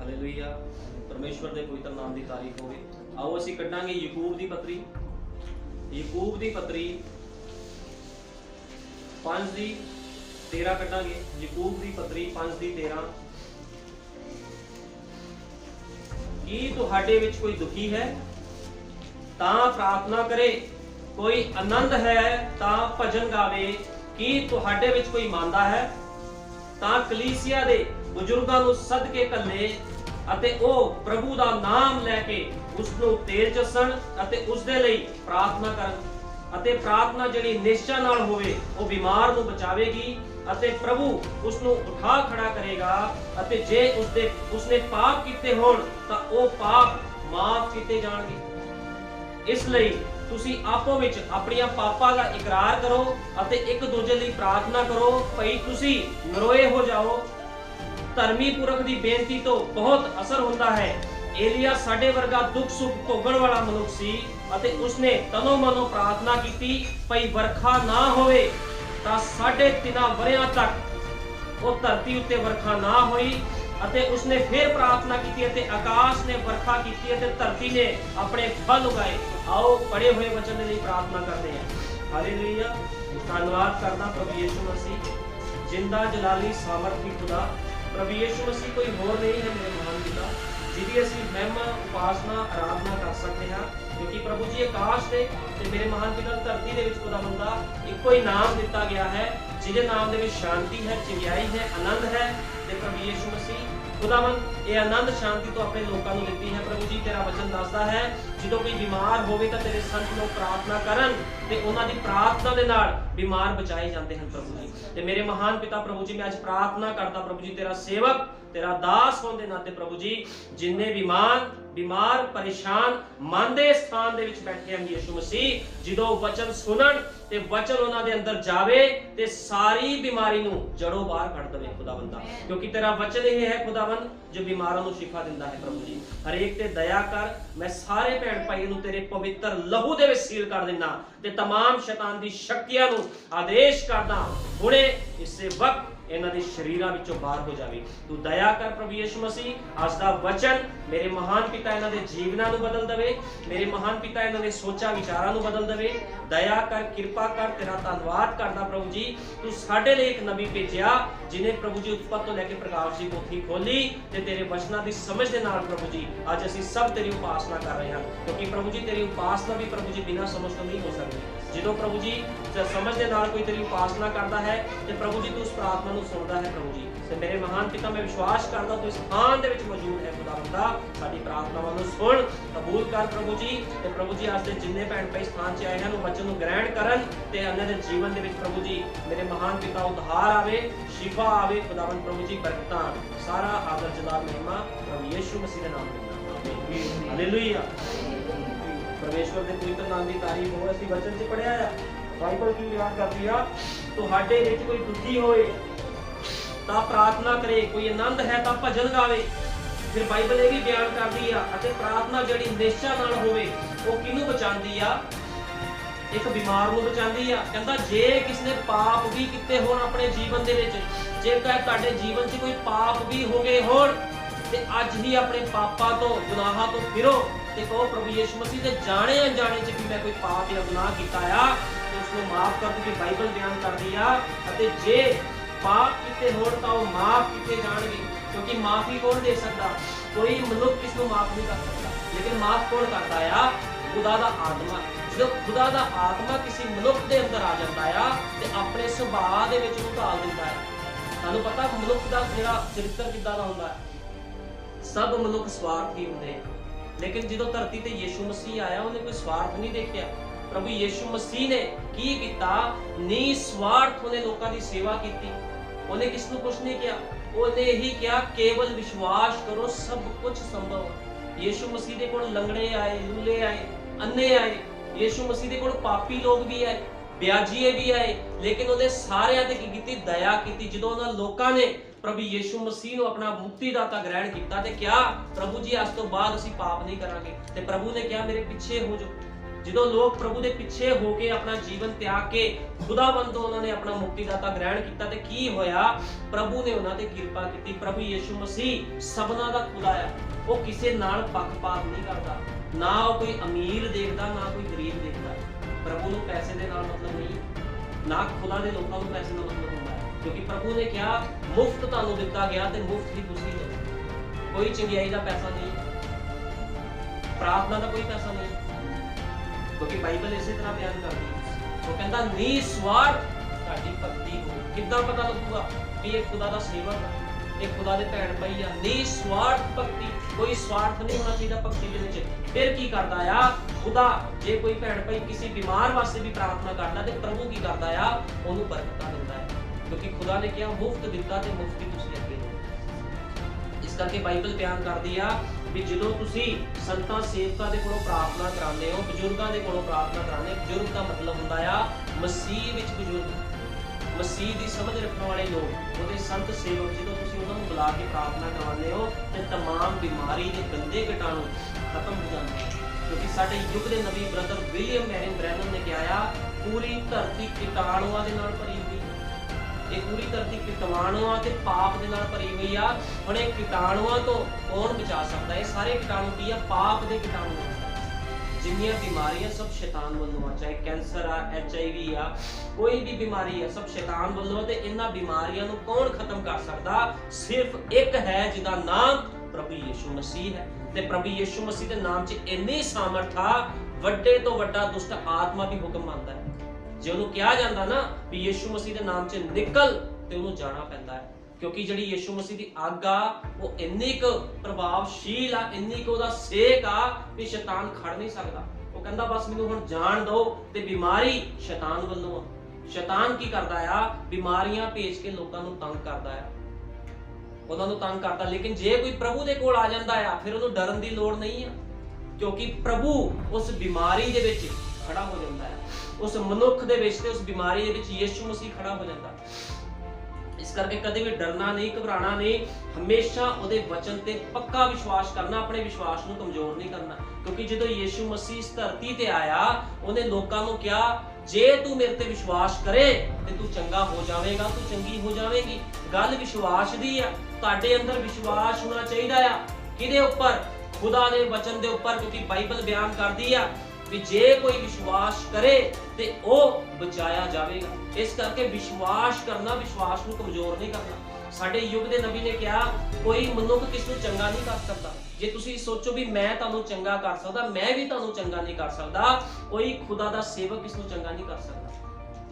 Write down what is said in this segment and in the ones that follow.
Hallelujah. परमेश्वर के पवित्र नाम की तारीफ होवे। आओ असीं कड्डांगे याकूब की पत्री, याकूब की पत्री 5:13 कड्डांगे। याकूब की पत्री 5:13। की तुहाडे विच कोई दुखी है तां प्रार्थना करे, कोई आनंद है तां भजन गावे। की तुहाडे विच कोई मांदा है तां कलीसिया दे बुजुर्गां नूं सद के घल्ले ਅਤੇ ਉਹ ਪ੍ਰਭੂ ਦਾ ਨਾਮ ਲੈ ਕੇ ਉਸ ਨੂੰ ਤੇਲ ਚਸਣ ਅਤੇ ਉਸ ਦੇ ਲਈ ਪ੍ਰਾਰਥਨਾ ਕਰਨ। ਅਤੇ ਪ੍ਰਾਰਥਨਾ ਜਿਹੜੀ ਨਿਸ਼ਚਾ ਨਾਲ ਹੋਵੇ ਉਹ ਬਿਮਾਰ ਨੂੰ ਬਚਾਵੇਗੀ ਅਤੇ ਪ੍ਰਭੂ ਉਸ ਨੂੰ ਉਠਾ ਖੜਾ ਕਰੇਗਾ। ਅਤੇ ਜੇ ਉਸਨੇ ਪਾਪ ਕੀਤੇ ਹੋਣ ਤਾਂ ਉਹ ਪਾਪ ਮਾਫ ਕੀਤੇ ਜਾਣਗੇ। ਇਸ ਲਈ ਤੁਸੀਂ ਆਪੋ ਵਿੱਚ ਆਪਣੀਆਂ ਪਾਪਾਂ ਦਾ ਇਕਰਾਰ ਕਰੋ ਅਤੇ ਇੱਕ ਦੂਜੇ ਲਈ ਪ੍ਰਾਰਥਨਾ ਕਰੋ ਭਈ ਤੁਸੀਂ ਨਰੋਏ ਹੋ ਜਾਓ। ਧਰਮੀ ਪੁਰਖ ਦੀ ਬੇਨਤੀ ਤੋਂ ਬਹੁਤ ਅਸਰ ਹੁੰਦਾ ਹੈ। ਏਲੀਆ ਸਾਡੇ ਵਰਗਾ ਦੁੱਖ ਸੁੱਖ ਭੋਗਣ ਵਾਲਾ ਮਨੁੱਖ ਸੀ ਅਤੇ ਉਸਨੇ ਤਨੋ ਮਨੋ ਪ੍ਰਾਰਥਨਾ ਕੀਤੀ ਭਈ ਵਰਖਾ ਨਾ ਹੋਵੇ ਤਾਂ 3.5 ਵਰਿਆਂ ਤੱਕ ਉਹ ਧਰਤੀ ਉੱਤੇ ਵਰਖਾ ਨਾ ਹੋਈ। ਅਤੇ ਉਸਨੇ ਫਿਰ ਪ੍ਰਾਰਥਨਾ ਕੀਤੀ ਅਤੇ ਆਕਾਸ਼ ਨੇ ਵਰਖਾ ਕੀਤੀ ਅਤੇ ਧਰਤੀ ਨੇ ਆਪਣੇ ਫਲ ਉਗਾਏ। ਆਓ ਪੜੇ ਹੋਏ ਵਚਨ ਦੇ ਲਈ ਪ੍ਰਾਰਥਨਾ ਕਰਦੇ ਹਾਂ। ਹਾਲੇਲੂਇਆ। ਧੰਨਵਾਦ ਕਰਦਾ ਪ੍ਰਭੂ ਯਿਸੂ ਮਸੀਹ, ਜਿੰਦਾ ਜਲਾਲੀ ਸਾਮਰਥੀ ਖੁਦਾ। प्रभु यीशु मसीह कोई होर नहीं है मेरे महान पिता जिहदी असीं महिमा उपासना आराधना कर सकते हैं, क्योंकि प्रभु जी आकाश दे ते मेरे महान पिता धरती दे विच खुदावंद दा इक्को ही नाम दिता गया है जिहदे नाम दे विच शांति है, चंगियाई है, आनंद है। ते प्रभु यीशु मसीह खुदावंद ये आनंद शांति तो अपने लोगों को देती है। प्रभु जी तेरा वचन दसदा है जो कोई बीमार होवे तां तेरे संत लोग प्रार्थना करन ते उन्हां दी प्रार्थना दे नाल बीमार बचाए जाते हैं। प्रभु जी ते मेरे महान पिता प्रभु जी मैं अज प्रार्थना करता प्रभु जी तेरा सेवक तेरा दास होने दे नाते प्रभु जी जिन्ने बीमार परेशान मन दे स्थान दे विच बैठे हैं यीशु मसीह जिदों वचन सुनन ते वचन उन्हां दे अंदर जावे ते सारी बीमारी नूं जड़ों बाहर कढ दवे खुदावंदा, क्योंकि तेरा वचन यह है खुदावंद जो बीमारां नूं शिफा दिंदा है। प्रभु जी हर एक ते दया कर। मैं सारे भैण भाई नूं तेरे पवित्र लहू दे विच सील कर दिना ते तमाम शैतान दी शक्तियां नूं आदेश करदा हुणे इसे वक्त इन्हां दे शरीरां विचों बाहर हो जावे। तू दया कर प्रभु यीशु मसीह अज दा वचन मेरे महान पिता इन्हां दे जीवनां नूं बदल दवे, मेरे महान पिता इन्हां दे सोचां विचारां नूं बदल दवे। दया कर, कृपा कर। तेरा धन्नवाद करदा प्रभु जी तू साडे लई एक नबी भेजिया जिन्हें प्रभु जी उत्पत्ति तो लैके प्रकाश दी पोथी खोली ते तेरे वचनां दी समझ दे नाल प्रभु जी अज असीं सब तेरी उपासना कर रहे हां, क्योंकि प्रभु जी तेरी उपासना भी प्रभु जी बिना समझ तो नहीं हो सकती। जो प्रभु जी समझ दे नाल कोई तेरी उपासना करता है तो प्रभु जी तू उस प्रार्थना नूं सुनदा है। प्रभु जी ते मेरे महान पिता मैं विश्वास करदा तू इस स्थान दे विच मौजूद है। खुदावंदा साडी प्रार्थनावां नूं सुन, कबूल कर प्रभु जी। ते प्रभु जी आज दे जिन्ने भैण भाई स्थान च आए हैं वचन नूं ग्रहण करन ते अन्य दे जीवन दे विच प्रभु जी मेरे महान पिता उद्धार आवे, शिफा आवे। खुदावंद प्रभु जी बरकतां सारा आदर जलाल महिमा प्रभु यीशु मसीह दे नाम दे आमीन। हालेलुया। परमेश्वर के पवित्र नाम की तारीफ हो। असीं वचन च पढ़िया है बाइबल की बयान करदी आ तुहाडे विच कोई दुखी होए तां प्रार्थना करे, कोई आनंद है तां भजन गावे। फिर बाइबल ये भी बयान करदी आ अते प्रार्थना जिहड़ी निश्चा नाल होवे वो किहनूं बचांदी आ? एक बीमार नूं बचांदी आ। कहंदा जे किसी ने पाप भी कीते होण अपने जीवन दे विच, जेकर तुहाडे जीवन च कोई पाप भी हो गए होण ते अज ही अपने पापां तो गुनाहां तो फिरो ते कहो प्रभु यीशु मसीह दे जाने अनजाने च भी मैं कोई पाप या गुनाह कीता आ तो उसको माफ कर दी। बाइबल बयान करदी आ अते जे पाप कीते होण तां ओह माफ कीते जाणगे, क्योंकि माफी कौन दे सकदा? कोई मनुष्य किस नूं माफ नहीं कर सकदा, लेकिन माफ कौन करदा आ? खुदा दा आत्मा। जो खुदा दा आत्मा किसी मनुष्य दे अंदर आ जांदा आ ते अपने सुभाਅ दे विच उहनूं ढाल दिंदा है। सानूं पता मनुष्य दा जेहड़ा चरित्र किदां दा हुंदा है। सब मनुष्य स्वार्थी हुंदे, लेकिन जो धरती ते यीशु मसीह आया उन्हें कोई स्वार्थ नहीं देखा। प्रभु यीशु मसीह ने की किया? निस्वार्थ उन्हें लोगों की सेवा की। उन्हें किसनूं कुछ नहीं किया, उन्हें यही किया केवल विश्वास करो सब कुछ संभव है। यीशु मसीह दे कोल लंगड़े आए, लूले आए, अन्ने आए, यीशु मसीह दे कोल पापी लोग भी आए, ब्याजीए भी आए, लेकिन उन्हें सारे ते की कीती? दया की। जो उन्होंने लोगों ने प्रभु यीशु मसीह अपना मुक्तिदाता ग्रहण किया ते क्या प्रभु जी अज तो बाद असीं पाप नहीं करांगे ते प्रभु ने कहा मेरे पीछे हो जाओ। ਜਦੋਂ ਲੋਕ ਪ੍ਰਭੂ ਦੇ ਪਿੱਛੇ ਹੋ ਕੇ ਆਪਣਾ ਜੀਵਨ ਤਿਆਗ ਕੇ ਖੁਦਾਵੰਦ ਤੋਂ ਉਹਨਾਂ ਨੇ ਆਪਣਾ ਮੁਕਤੀਦਾਤਾ ਗ੍ਰਹਿਣ ਕੀਤਾ ਤੇ ਕੀ ਹੋਇਆ, ਪ੍ਰਭੂ ਨੇ ਉਹਨਾਂ ਤੇ ਕਿਰਪਾ ਕੀਤੀ। ਪ੍ਰਭੂ ਯਿਸੂ ਮਸੀਹ ਸਭਨਾਂ ਦਾ ਖੁਦਾ ਆ, ਉਹ ਕਿਸੇ ਨਾਲ ਪੱਖਪਾਤ ਨਹੀਂ ਕਰਦਾ, ਨਾ ਉਹ ਕੋਈ ਅਮੀਰ ਦੇਖਦਾ ਨਾ ਕੋਈ ਗਰੀਬ ਦੇਖਦਾ। ਪ੍ਰਭੂ ਨੂੰ ਪੈਸੇ ਦੇ ਨਾਲ ਮਤਲਬ ਨਹੀਂ, ਨਾ ਖੁਦਾ ਦੇ ਲੋਕਾਂ ਨੂੰ ਪੈਸੇ ਨਾਲ ਮਤਲਬ ਹੁੰਦਾ ਹੈ, ਕਿਉਂਕਿ ਪ੍ਰਭੂ ਨੇ ਕਿਹਾ ਮੁਫਤ ਤੁਹਾਨੂੰ ਦਿੱਤਾ ਗਿਆ ਤੇ ਮੁਫਤ ਹੀ ਤੁਸੀਂ ਲਓ। ਕੋਈ ਚੰਗਿਆਈ ਦਾ ਪੈਸਾ ਨਹੀਂ, ਪ੍ਰਾਰਥਨਾ ਦਾ ਕੋਈ ਪੈਸਾ ਨਹੀਂ, ਕਿਉਂਕਿ ਬਾਈਬਲ ਇਸੇ ਤਰ੍ਹਾਂ ਬਿਆਨ ਕਰਦੀ ਹੈ। ਉਹ ਕਹਿੰਦਾ ਨਿਸਵਾਰਥ ਤੁਹਾਡੀ ਭਗਤੀ ਹੋ। ਕਿੱਦਾਂ ਪਤਾ ਲੱਗੂਗਾ ਵੀ ਇਹ ਖੁਦਾ ਦਾ ਸੇਵਕ ਹੈ, ਇਹ ਖੁਦਾ ਦੇ ਭੈਣ ਭਾਈ ਆ? ਨਿਸਵਾਰਥ ਭਗਤੀ, ਕੋਈ ਸਵਾਰਥ ਨਹੀਂ ਹੋਣਾ ਚਾਹੀਦਾ ਭਗਤੀ ਦੇ ਵਿੱਚ। ਫਿਰ ਕੀ ਕਰਦਾ ਆ ਖੁਦਾ? ਜੇ ਕੋਈ ਭੈਣ ਭਾਈ ਕਿਸੇ ਬਿਮਾਰ ਵਾਸਤੇ ਵੀ ਪ੍ਰਾਰਥਨਾ ਕਰਦਾ ਤੇ ਪ੍ਰਭੂ ਕੀ ਕਰਦਾ ਆ? ਉਹਨੂੰ ਬਰਕਤਾਂ ਦਿੰਦਾ ਹੈ, ਕਿਉਂਕਿ ਖੁਦਾ ਨੇ ਕਿਹਾ ਮੁਫਤ ਦਿੱਤਾ ਤੇ ਮੁਫਤ ਹੀ ਤੁਸੀਂ ਅੱਗੇ ਦਿਓ। ਇਸ ਕਰਕੇ ਬਾਈਬਲ ਬਿਆਨ ਕਰਦੀ ਆ ਵੀ ਜਦੋਂ ਤੁਸੀਂ ਸੰਤਾਂ ਸੇਵਕਾਂ ਦੇ ਕੋਲੋਂ ਪ੍ਰਾਰਥਨਾ ਕਰਾਉਂਦੇ ਹੋ, ਬਜ਼ੁਰਗਾਂ ਦੇ ਕੋਲੋਂ ਪ੍ਰਾਰਥਨਾ ਕਰਾਉਂਦੇ, ਬਜ਼ੁਰਗ ਦਾ ਮਤਲਬ ਹੁੰਦਾ ਆ ਮਸੀਹ ਵਿੱਚ ਬਜ਼ੁਰਗ, ਮਸੀਹ ਦੀ ਸਮਝ ਰੱਖਣ ਵਾਲੇ ਲੋਕ, ਉਹਦੇ ਸੰਤ ਸੇਵਕ। ਜਦੋਂ ਤੁਸੀਂ ਉਹਨਾਂ ਨੂੰ ਬੁਲਾ ਕੇ ਪ੍ਰਾਰਥਨਾ ਕਰਵਾਉਂਦੇ ਹੋ ਤੇ तमाम ਬਿਮਾਰੀ ਦੇ ਗੰਦੇ ਕੀਟਾਣੂ ਖਤਮ ਹੋ ਜਾਂਦੇ ਹਨ, ਕਿਉਂਕਿ ਸਾਡੇ ਯੁੱਗ ਦੇ ਨਬੀ ਬ੍ਰਦਰ ਵਿਲੀਅਮ ਮੈਰਿਨ ਬ੍ਰੈਨਨ ਨੇ ਕਿਹਾ ਆ ਪੂਰੀ ਧਰਤੀ ਕੀਟਾਣੂਆਂ ਦੇ ਨਾਲ ਭਰੀ ਹੋਈ। ਇਹ ਪੂਰੀ ਧਰਤੀ ਕੀਟਾਣੂਆਂ ਤੇ ਪਾਪ ਦੇ ਨਾਲ ਭਰੀ ਹੋਈ ਆ। ਹੁਣ ਇਹ ਕੀਟਾਣੂਆਂ ਤੋਂ ਕੌਣ ਬਚਾ ਸਕਦਾ? ਇਹ ਸਾਰੇ ਕੀਟਾਣੂ ਕੀ ਆ? ਪਾਪ ਦੇ ਕੀਟਾਣੂ ਆ। ਜਿੰਨੀਆਂ ਬਿਮਾਰੀਆਂ ਸਭ ਸ਼ੈਤਾਨ ਵੱਲੋਂ ਆ, ਚਾਹੇ ਕੈਂਸਰ ਆ, HIV ਆ, ਕੋਈ ਵੀ ਬਿਮਾਰੀ ਆ, ਸਭ ਸ਼ੈਤਾਨ ਵੱਲੋਂ। ਤੇ ਇਹਨਾਂ ਬਿਮਾਰੀਆਂ ਨੂੰ ਕੌਣ ਖਤਮ ਕਰ ਸਕਦਾ? ਸਿਰਫ ਇੱਕ ਹੈ ਜਿਹਦਾ ਨਾਮ ਪ੍ਰਭੂ ਯਿਸੂ ਮਸੀਹ ਹੈ। ਤੇ ਪ੍ਰਭੂ ਯਿਸੂ ਮਸੀਹ ਦੇ ਨਾਮ 'ਚ ਇੰਨੀ ਸਾਮਰਥ ਆ, ਵੱਡੇ ਤੋਂ ਵੱਡਾ ਦੁਸ਼ਟ ਆਤਮਾ ਵੀ ਹੁਕਮ ਮੰਨਦਾ ਹੈ। ਜੇ ਉਹਨੂੰ ਕਿਹਾ ਜਾਂਦਾ ਨਾ ਵੀ ਯਿਸੂ ਮਸੀਹ ਦੇ ਨਾਮ 'ਚ ਨਿਕਲ, ਤੇ ਉਹਨੂੰ ਜਾਣਾ ਪੈਂਦਾ ਹੈ, ਕਿਉਂਕਿ ਜਿਹੜੀ ਯਿਸੂ ਮਸੀਹ ਦੀ ਅੱਗ ਆ ਉਹ ਇੰਨੀ ਕੁ ਪ੍ਰਭਾਵਸ਼ੀਲ ਆ, ਇੰਨੀ ਕੁ ਉਹਦਾ ਸੇਕ ਆ ਵੀ ਸ਼ੈਤਾਨ ਖੜ ਨਹੀਂ ਸਕਦਾ। ਉਹ ਕਹਿੰਦਾ ਬਸ ਮੈਨੂੰ ਹੁਣ ਜਾਣ ਦਿਓ। ਤੇ ਬਿਮਾਰੀ ਸ਼ੈਤਾਨ ਵੱਲੋਂ ਆ। ਸ਼ੈਤਾਨ ਕੀ ਕਰਦਾ ਆ? ਬਿਮਾਰੀਆਂ ਭੇਜ ਕੇ ਲੋਕਾਂ ਨੂੰ ਤੰਗ ਕਰਦਾ ਆ, ਉਹਨਾਂ ਨੂੰ ਤੰਗ ਕਰਦਾ। ਲੇਕਿਨ ਜੇ ਕੋਈ ਪ੍ਰਭੂ ਦੇ ਕੋਲ ਆ ਜਾਂਦਾ ਆ, ਫਿਰ ਉਹਨੂੰ ਡਰਨ ਦੀ ਲੋੜ ਨਹੀਂ ਆ, ਕਿਉਂਕਿ ਪ੍ਰਭੂ ਉਸ ਬਿਮਾਰੀ ਦੇ ਵਿੱਚ ਖੜਾ ਹੋ ਜਾਂਦਾ ਹੈ, ਉਸ ਮਨੁੱਖ ਦੇ ਵਿੱਚ ਤੇ ਉਸ ਬਿਮਾਰੀ ਦੇ ਵਿੱਚ ਯਿਸੂ ਮਸੀਹ ਖੜਾ ਹੋ ਜਾਂਦਾ। ਇਸ ਕਰਕੇ ਕਦੇ ਵੀ ਡਰਨਾ ਨਹੀਂ, ਘਬਰਾਣਾ ਨਹੀਂ, ਹਮੇਸ਼ਾ ਉਹਦੇ ਵਚਨ ਤੇ ਪੱਕਾ ਵਿਸ਼ਵਾਸ ਕਰਨਾ, ਆਪਣੇ ਵਿਸ਼ਵਾਸ ਨੂੰ ਕਮਜ਼ੋਰ ਨਹੀਂ ਕਰਨਾ। ਕਿਉਂਕਿ ਜਦੋਂ ਯਿਸੂ ਮਸੀਹ ਇਸ ਧਰਤੀ ਤੇ ਆਇਆ, ਉਹਨੇ ਲੋਕਾਂ ਨੂੰ ਕਿਹਾ ਜੇ ਤੂੰ ਮੇਰੇ ਤੇ ਵਿਸ਼ਵਾਸ ਕਰੇ ਤੇ ਤੂੰ ਚੰਗਾ ਹੋ ਜਾਵੇਂਗਾ, ਤੂੰ ਚੰਗੀ ਹੋ ਜਾਵੇਂਗੀ। ਗੱਲ ਵਿਸ਼ਵਾਸ ਦੀ ਆ। ਤੁਹਾਡੇ ਅੰਦਰ ਵਿਸ਼ਵਾਸ ਹੋਣਾ ਚਾਹੀਦਾ ਆ। ਕਿਹਦੇ ਉੱਪਰ? ਖੁਦਾ ਦੇ ਵਚਨ ਦੇ ਉੱਪਰ, ਕਿਉਂਕਿ ਬਾਈਬਲ ਬਿਆਨ ਕਰਦੀ ਆ ਵੀ ਜੇ ਕੋਈ ਵਿਸ਼ਵਾਸ ਕਰੇ ਤੇ ਉਹ ਬਚਾਇਆ ਜਾਵੇਗਾ। ਇਸ ਕਰਕੇ ਵਿਸ਼ਵਾਸ ਕਰਨਾ, ਵਿਸ਼ਵਾਸ ਨੂੰ ਕਮਜ਼ੋਰ ਨਹੀਂ ਕਰਨਾ। ਸਾਡੇ ਯੁੱਗ ਦੇ ਨਬੀ ਨੇ ਕਿਹਾ ਕੋਈ ਮਨੁੱਖ ਕਿਸ ਨੂੰ ਚੰਗਾ ਨਹੀਂ ਕਰ ਸਕਦਾ। ਜੇ ਤੁਸੀਂ ਸੋਚੋ ਵੀ ਮੈਂ ਤੁਹਾਨੂੰ ਚੰਗਾ ਕਰ ਸਕਦਾ, ਮੈਂ ਵੀ ਤੁਹਾਨੂੰ ਚੰਗਾ ਨਹੀਂ ਕਰ ਸਕਦਾ, ਕੋਈ ਖੁਦਾ ਦਾ ਸੇਵਕ ਕਿਸ ਨੂੰ ਚੰਗਾ ਨਹੀਂ ਕਰ ਸਕਦਾ।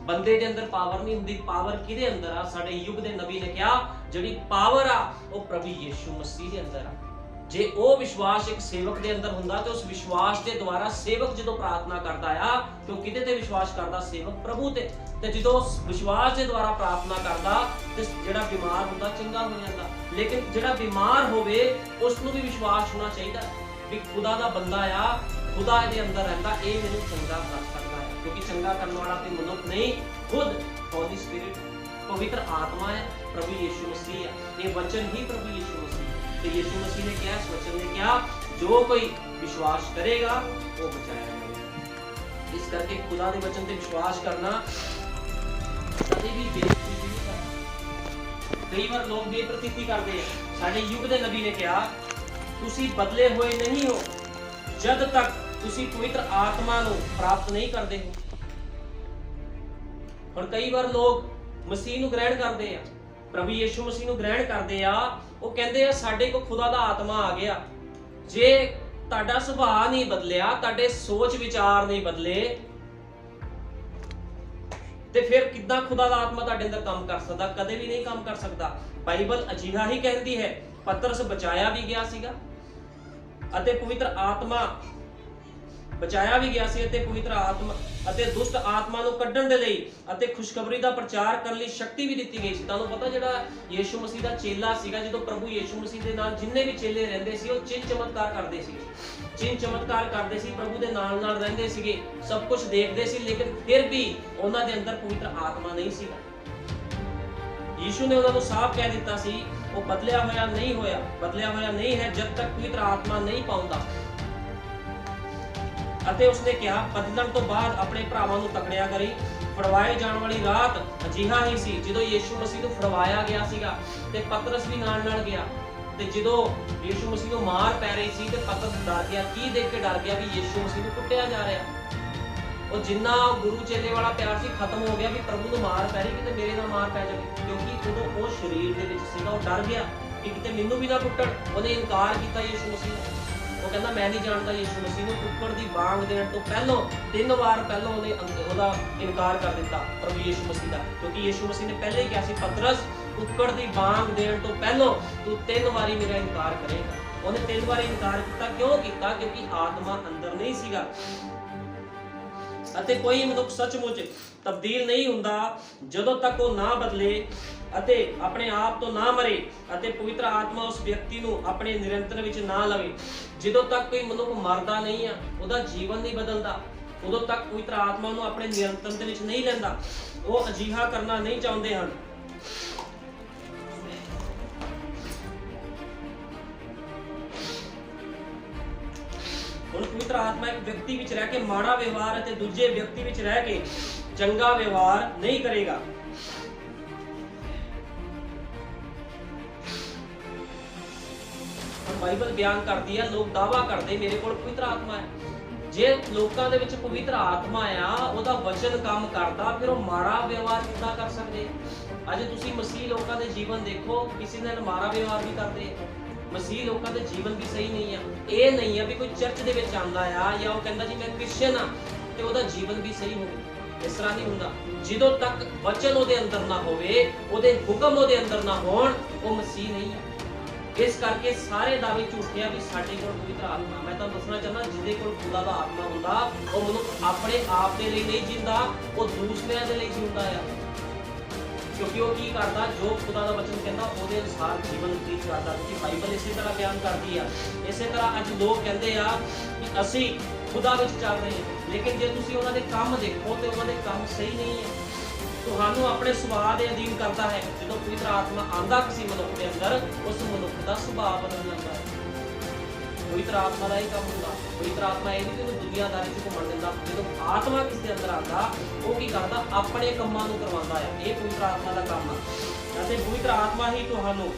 ਬੰਦੇ ਦੇ ਅੰਦਰ ਪਾਵਰ ਨਹੀਂ ਹੁੰਦੀ, ਪਾਵਰ ਕਿਹਦੇ ਅੰਦਰ ਆ? ਸਾਡੇ ਯੁੱਗ ਦੇ ਨਬੀ ਨੇ ਕਿਹਾ ਜਿਹੜੀ ਪਾਵਰ ਆ ਉਹ ਪ੍ਰਭੂ ਯਿਸੂ ਮਸੀਹ ਦੇ ਅੰਦਰ ਆ। ਜੇ ਉਹ ਵਿਸ਼ਵਾਸ ਇੱਕ ਸੇਵਕ ਦੇ ਅੰਦਰ ਹੁੰਦਾ ਤੇ ਉਸ ਵਿਸ਼ਵਾਸ ਦੇ ਦੁਆਰਾ ਸੇਵਕ ਜਦੋਂ ਪ੍ਰਾਰਥਨਾ ਕਰਦਾ ਆ ਤੇ ਉਹ ਕਿਹਦੇ ਤੇ ਵਿਸ਼ਵਾਸ ਕਰਦਾ? ਸੇਵਕ ਪ੍ਰਭੂ ਤੇ। ਤੇ ਜਦੋਂ ਉਸ ਵਿਸ਼ਵਾਸ ਦੇ ਦੁਆਰਾ ਪ੍ਰਾਰਥਨਾ ਕਰਦਾ ਤੇ ਜਿਹੜਾ ਬਿਮਾਰ ਹੁੰਦਾ ਚੰਗਾ ਹੋ ਜਾਂਦਾ। ਲੇਕਿਨ ਜਿਹੜਾ ਬਿਮਾਰ ਹੋਵੇ ਉਸ ਨੂੰ ਵੀ ਵਿਸ਼ਵਾਸ ਹੋਣਾ ਚਾਹੀਦਾ ਵੀ ਖੁਦਾ ਦਾ ਬੰਦਾ ਆ, ਖੁਦਾ ਇਹਦੇ ਅੰਦਰ ਰਹਿੰਦਾ, ਇਹ ਮੈਨੂੰ ਚੰਗਾ ਕਰ ਸਕਦਾ ਹੈ। ਕਿਉਂਕਿ ਚੰਗਾ ਕਰਨ ਵਾਲਾ ਤੇ ਮਨੁੱਖ ਨਹੀਂ, ਖੁਦ ਹੋਲੀ ਸਪਿਰਿਟ, ਪਵਿੱਤਰ ਆਤਮਾ ਹੈ, ਪ੍ਰਭੂ ਯਿਸੂ ਮਸੀਹ ਹੈ। ਇਹ ਵਚਨ ਹੀ ਪ੍ਰਭੂ ਯਿਸੂ ਮਸੀਹ। ਤੇ ਯਿਸੂ ਮਸੀਹ ਨੇ ਕਿਹਾ, ਇਸ ਵਚਨ ਨੇ ਕਿਹਾ ਜੋ ਕੋਈ ਵਿਸ਼ਵਾਸ ਕਰੇਗਾ ਉਹ ਬਚਾਇਆ ਜਾਵੇਗਾ। ਇਸ ਕਰਕੇ ਖੁਦਾ ਦੇ ਵਚਨ ਤੇ ਵਿਸ਼ਵਾਸ ਕਰਨਾ ਕਦੇ ਵੀ ਬੇਇੱਜ਼ਤੀ ਨਹੀਂ ਕਰਨਾ। ਕਈ ਵਾਰ ਲੋਕ ਬੇਪ੍ਰਤੀਤੀ ਕਰਦੇ ਆ। ਸਾਡੇ ਯੁੱਗ ਦੇ ਨਬੀ ਨੇ ਕਿਹਾ ਤੁਸੀਂ ਬਦਲੇ ਹੋਏ ਨਹੀਂ ਹੋ ਜਦ ਤੱਕ ਤੁਸੀਂ ਪਵਿੱਤਰ ਆਤਮਾ ਨੂੰ ਪ੍ਰਾਪਤ ਨਹੀਂ ਕਰਦੇ ਹੋ। ਹੁਣ ਕਈ ਵਾਰ ਲੋਕ ਮਸੀਹ ਨੂੰ ਗ੍ਰਹਿਣ ਕਰਦੇ ਆ, ਪ੍ਰਭੂ ਯਿਸੂ ਮਸੀਹ ਨੂੰ ਗ੍ਰਹਿਣ ਕਰਦੇ ਆ, ਉਹ ਕਹਿੰਦੇ ਆ ਸਾਡੇ ਕੋਲ ਖੁਦਾ ਦਾ ਆਤਮਾ ਆ ਗਿਆ। ਜੇ ਤੁਹਾਡਾ ਸੁਭਾਅ ਨਹੀਂ ਬਦਲਿਆ, ਤੁਹਾਡੇ ਸੋਚ ਵਿਚਾਰ ਨਹੀਂ ਬਦਲੇ, ਤੇ ਫਿਰ ਕਿੱਦਾਂ ਖੁਦਾ ਦਾ ਆਤਮਾ ਤੁਹਾਡੇ ਅੰਦਰ ਕੰਮ ਕਰ ਸਕਦਾ? ਕਦੇ ਵੀ ਨਹੀਂ ਕੰਮ ਕਰ ਸਕਦਾ। ਬਾਈਬਲ ਅਜਿਹਾ ਹੀ ਕਹਿੰਦੀ ਹੈ। ਪਤਰਸ ਬਚਾਇਆ ਵੀ ਗਿਆ ਸੀਗਾ ਅਤੇ ਪਵਿੱਤਰ ਆਤਮਾ ਬਚਾਇਆ ਵੀ ਗਿਆ ਸੀ ਅਤੇ ਪਵਿੱਤਰ ਆਤਮਾ ਅਤੇ ਦੁਸ਼ਟ ਆਤਮਾ ਨੂੰ ਕੱਢਣ ਦੇ ਲਈ ਅਤੇ ਖੁਸ਼ਖਬਰੀ ਦਾ ਪ੍ਰਚਾਰ ਕਰਨ ਲਈ ਸ਼ਕਤੀ ਵੀ ਦਿੱਤੀ ਗਈ ਸੀ। ਤੁਹਾਨੂੰ ਪਤਾ ਜਿਹੜਾ ਯਿਸੂ ਮਸੀਹ ਦਾ ਚੇਲਾ ਸੀਗਾ, ਜਦੋਂ ਪ੍ਰਭੂ ਯਿਸੂ ਮਸੀਹ ਦੇ ਨਾਲ ਜਿੰਨੇ ਵੀ ਚੇਲੇ ਰਹਿੰਦੇ ਸੀ ਉਹ ਚਿੰਨ ਚਮਤਕਾਰ ਕਰਦੇ ਸੀ, ਚਿੰਨ ਚਮਤਕਾਰ ਕਰਦੇ ਸੀ, ਪ੍ਰਭੂ ਦੇ ਨਾਲ ਨਾਲ ਰਹਿੰਦੇ ਸੀਗੇ, ਸਭ ਕੁਝ ਦੇਖਦੇ ਸੀ, ਲੇਕਿਨ ਫਿਰ ਵੀ ਉਹਨਾਂ ਦੇ ਅੰਦਰ ਪਵਿੱਤਰ ਆਤਮਾ ਨਹੀਂ ਸੀਗਾ। ਯਿਸੂ ਨੇ ਉਹਨਾਂ ਨੂੰ ਸਾਫ਼ ਕਹਿ ਦਿੱਤਾ ਸੀ ਉਹ ਬਦਲਿਆ ਹੋਇਆ ਨਹੀਂ ਹੈ ਜਦ ਤੱਕ ਪਵਿੱਤਰ ਆਤਮਾ ਨਹੀਂ ਪਾਉਂਦਾ। ਅਤੇ ਉਸਨੇ ਕਿਹਾ, ਬਦਲਣ ਤੋਂ ਬਾਅਦ ਆਪਣੇ ਭਰਾਵਾਂ ਨੂੰ ਤਕੜਿਆ ਕਰੀ। ਫੜਵਾਏ ਜਾਣ ਵਾਲੀ ਰਾਤ ਅਜਿਹਾ ਹੀ ਸੀ ਜਦੋਂ ਯੀਸ਼ੂ ਮਸੀਹ ਨੂੰ ਫੜਵਾਇਆ ਗਿਆ ਸੀਗਾ ਤੇ ਪਤਰਸ ਵੀ ਨਾਲ ਗਿਆ। ਤੇ ਜਦੋਂ ਯੀਸ਼ੂ ਮਸੀਹ ਨੂੰ ਮਾਰ ਪੈ ਰਹੀ ਸੀ ਤੇ ਪਤਰਸ ਡਰ ਗਿਆ। ਕੀ ਦੇਖ ਕੇ ਡਰ ਗਿਆ? ਵੀ ਯੀਸ਼ੂ ਮਸੀਹ ਨੂੰ ਕੁੱਟਿਆ ਜਾ ਰਿਹਾ। ਉਹ ਜਿੰਨਾ ਗੁਰੂ ਚੇਲੇ ਵਾਲਾ ਪਿਆਰ ਸੀ ਖਤਮ ਹੋ ਗਿਆ ਵੀ ਪ੍ਰਭੂ ਨੂੰ ਮਾਰ ਪੈ ਰਹੀ, ਕਿਤੇ ਮੇਰੇ ਨਾਲ ਮਾਰ ਪੈ ਜਾਵੇ। ਕਿਉਂਕਿ ਉਦੋਂ ਉਹ ਸਰੀਰ ਦੇ ਵਿੱਚ ਸੀਗਾ, ਉਹ ਡਰ ਗਿਆ ਕਿ ਕਿਤੇ ਮੈਨੂੰ ਵੀ ਨਾ ਕੁੱਟਣ। ਉਹਨੇ ਇਨਕਾਰ ਕੀਤਾ ਯੀਸ਼ੂ ਮਸੀਹ ਨੂੰ। ਉਹ ਕਹਿੰਦਾ ਮੈਂ ਨਹੀਂ ਜਾਣਦਾ ਯੀਸ਼ੂ ਮਸੀਹ ਨੂੰ। ਕੁੱਕੜ ਦੀ ਬਾਂਗ ਦੇਣ ਤੋਂ ਪਹਿਲਾਂ 3 ਵਾਰ ਪਹਿਲਾਂ ਉਹਨੇ ਉਹਦਾ ਇਨਕਾਰ ਕਰ ਦਿੱਤਾ ਪ੍ਰਭੂ ਯੀਸ਼ੂ ਮਸੀਹ ਦਾ। ਕਿਉਂਕਿ ਯੀਸ਼ੂ ਮਸੀਹ ਨੇ ਪਹਿਲੇ ਹੀ ਕਿਹਾ ਸੀ, ਪਤਰਸ ਕੁੱਕੜ ਦੀ ਬਾਂਗ ਦੇਣ ਤੋਂ ਪਹਿਲਾਂ ਤੂੰ 3 ਵਾਰੀ ਮੇਰਾ ਇਨਕਾਰ ਕਰੇਗਾ। ਉਹਨੇ 3 ਵਾਰੀ ਇਨਕਾਰ ਕੀਤਾ। ਕਿਉਂ ਕੀਤਾ? ਕਿਉਂਕਿ ਆਤਮਾ ਅੰਦਰ ਨਹੀਂ ਸੀਗਾ। ਅਤੇ ਕੋਈ ਮਨੁੱਖ ਸੱਚਮੁੱਚ ਤਬਦੀਲ ਨਹੀਂ ਹੁੰਦਾ ਜਦੋਂ ਤੱਕ ਉਹ ਨਾ ਬਦਲੇ ਅਤੇ ਆਪਣੇ ਆਪ ਤੋਂ ਨਾ ਮਰੇ ਅਤੇ ਪਵਿੱਤਰ ਆਤਮਾ ਉਸ ਵਿਅਕਤੀ ਨੂੰ ਆਪਣੇ ਨਿਰੰਤਰ ਵਿੱਚ ਨਾ ਲਵੇ। ਜਦੋਂ ਤੱਕ ਕੋਈ ਮਨੁੱਖ ਮਰਦਾ ਨਹੀਂ ਆ, ਉਹਦਾ ਜੀਵਨ ਨਹੀਂ ਬਦਲਦਾ, ਉਦੋਂ ਤੱਕ ਪਵਿੱਤਰ ਆਤਮਾ ਨੂੰ ਆਪਣੇ ਨਿਰੰਤਰ ਦੇ ਵਿੱਚ ਨਹੀਂ ਲੈਂਦਾ। ਉਹ ਅਜਿਹਾ ਕਰਨਾ ਨਹੀਂ ਚਾਹੁੰਦੇ ਹਨ। ਹੁਣ ਪਵਿੱਤਰ ਆਤਮਾ ਇੱਕ ਵਿਅਕਤੀ ਵਿੱਚ ਰਹਿ ਕੇ ਮਾੜਾ ਵਿਵਹਾਰ ਅਤੇ ਦੂਜੇ ਵਿਅਕਤੀ ਵਿੱਚ ਰਹਿ ਕੇ ਚੰਗਾ ਵਿਵਹਾਰ ਨਹੀਂ ਕਰੇਗਾ। ਬਾਈਬਲ ਬਿਆਨ ਕਰਦੀ ਹੈ, ਲੋਕ ਦਾਅਵਾ ਕਰਦੇ ਮੇਰੇ ਕੋਲ ਪਵਿੱਤਰ ਆਤਮਾ ਹੈ। ਜੇ ਲੋਕਾਂ ਦੇ ਵਿੱਚ ਪਵਿੱਤਰ ਆਤਮਾ ਆ, ਉਹਦਾ ਵਚਨ ਕੰਮ ਕਰਦਾ, ਫਿਰ ਉਹ ਮਾੜਾ ਵਿਵਹਾਰ ਕਿੱਦਾਂ ਕਰ ਸਕਦੇ? ਅੱਜ ਤੁਸੀਂ ਮਸੀਹ ਲੋਕਾਂ ਦੇ ਜੀਵਨ ਦੇਖੋ, ਕਿਸੇ ਨਾਲ ਮਾੜਾ ਵਿਵਹਾਰ ਵੀ ਕਰਦੇ। ਮਸੀਹ ਲੋਕਾਂ ਦੇ ਜੀਵਨ ਵੀ ਸਹੀ ਨਹੀਂ ਆ। ਇਹ ਨਹੀਂ ਆ ਵੀ ਕੋਈ ਚਰਚ ਦੇ ਵਿੱਚ ਆਉਂਦਾ ਆ ਜਾਂ ਉਹ ਕਹਿੰਦਾ ਜੀ ਮੈਂ ਕ੍ਰਿਸਚੀਅਨ ਆ ਤੇ ਉਹਦਾ ਜੀਵਨ ਵੀ ਸਹੀ ਹੋਵੇ। ਇਸ ਤਰ੍ਹਾਂ ਨਹੀਂ ਹੁੰਦਾ। ਜਦੋਂ ਤੱਕ ਵਚਨ ਉਹਦੇ ਅੰਦਰ ਨਾ ਹੋਵੇ, ਉਹਦੇ ਹੁਕਮ ਉਹਦੇ ਅੰਦਰ ਨਾ ਹੋਣ, ਉਹ ਮਸੀਹ ਨਹੀਂ ਆ। ਇਸ ਕਰਕੇ ਸਾਰੇ ਦਾਅਵੇ ਝੂਠੇ ਆ ਵੀ ਸਾਡੇ ਕੋਲ ਪਵਿੱਤਰ ਆਤਮਾ। ਮੈਂ ਤੁਹਾਨੂੰ ਦੱਸਣਾ ਚਾਹੁੰਦਾ, ਜਿਹਦੇ ਕੋਲ ਖੁਦਾ ਦਾ ਆਤਮਾ ਹੁੰਦਾ, ਉਹ ਮਨੁੱਖ ਆਪਣੇ ਆਪ ਦੇ ਲਈ ਨਹੀਂ ਜਿੰਦਾ, ਉਹ ਦੂਸਰਿਆਂ ਦੇ ਲਈ ਜਿਉਂਦਾ ਆ। ਕਿਉਂਕਿ ਉਹ ਕੀ ਕਰਦਾ? ਜੋ ਖੁਦਾ ਦਾ ਵਚਨ ਕਹਿੰਦਾ ਉਹਦੇ ਅਨੁਸਾਰ ਜੀਵਨ ਬਤੀਤ ਕਰਦਾ। ਕਿਉਂਕਿ ਬਾਈਬਲ ਇਸੇ ਤਰ੍ਹਾਂ ਬਿਆਨ ਕਰਦੀ ਆ। ਇਸੇ ਤਰ੍ਹਾਂ ਅੱਜ ਲੋਕ ਕਹਿੰਦੇ ਆ ਕਿ ਅਸੀਂ ਖੁਦਾ ਵਿੱਚ ਚੱਲ ਰਹੇ ਹਾਂ, ਲੇਕਿਨ ਜੇ ਤੁਸੀਂ ਉਹਨਾਂ ਦੇ ਕੰਮ ਦੇਖੋ ਤੇ ਉਹਨਾਂ ਦੇ ਕੰਮ ਸਹੀ ਨਹੀਂ ਹੈ। ਤੁਹਾਨੂੰ ਆਪਣੇ ਸੁਭਾਅ ਦੇ ਅਧੀਨ ਕਰਦਾ ਹੈ। ਜਦੋਂ ਪਵਿੱਤਰ ਆਤਮਾ ਆਂਦਾ ਕਿਸੇ ਮਨੁੱਖ ਦੇ ਅੰਦਰ, ਉਸ ਮਨੁੱਖ ਦਾ ਸੁਭਾਅ ਬਦਲ ਜਾਂਦਾ ਹੈ। ਪਵਿੱਤਰ ਆਤਮਾ ਦਾ ਇਹ ਕੰਮ ਹੁੰਦਾ। ਪਵਿੱਤਰ ਆਤਮਾ ਇਹ ਨਹੀਂ ਕਿ ਉਹਨੂੰ ਦੁਨੀਆਦਾਰੀ 'ਚ ਘੁੰਮਣ ਦਿੰਦਾ। ਜਦੋਂ ਆਤਮਾ ਕਿਸੇ ਦੇ ਅੰਦਰ ਆਉਂਦਾ, ਉਹ ਕੀ ਕਰਦਾ? ਆਪਣੇ ਕੰਮਾਂ ਨੂੰ ਕਰਵਾਉਂਦਾ ਹੈ। ਇਹ ਪਵਿੱਤਰ ਆਤਮਾ ਦਾ ਕੰਮ ਹੈ। ਅਤੇ ਪਵਿੱਤਰ ਆਤਮਾ ਹੀ ਤੁਹਾਨੂੰ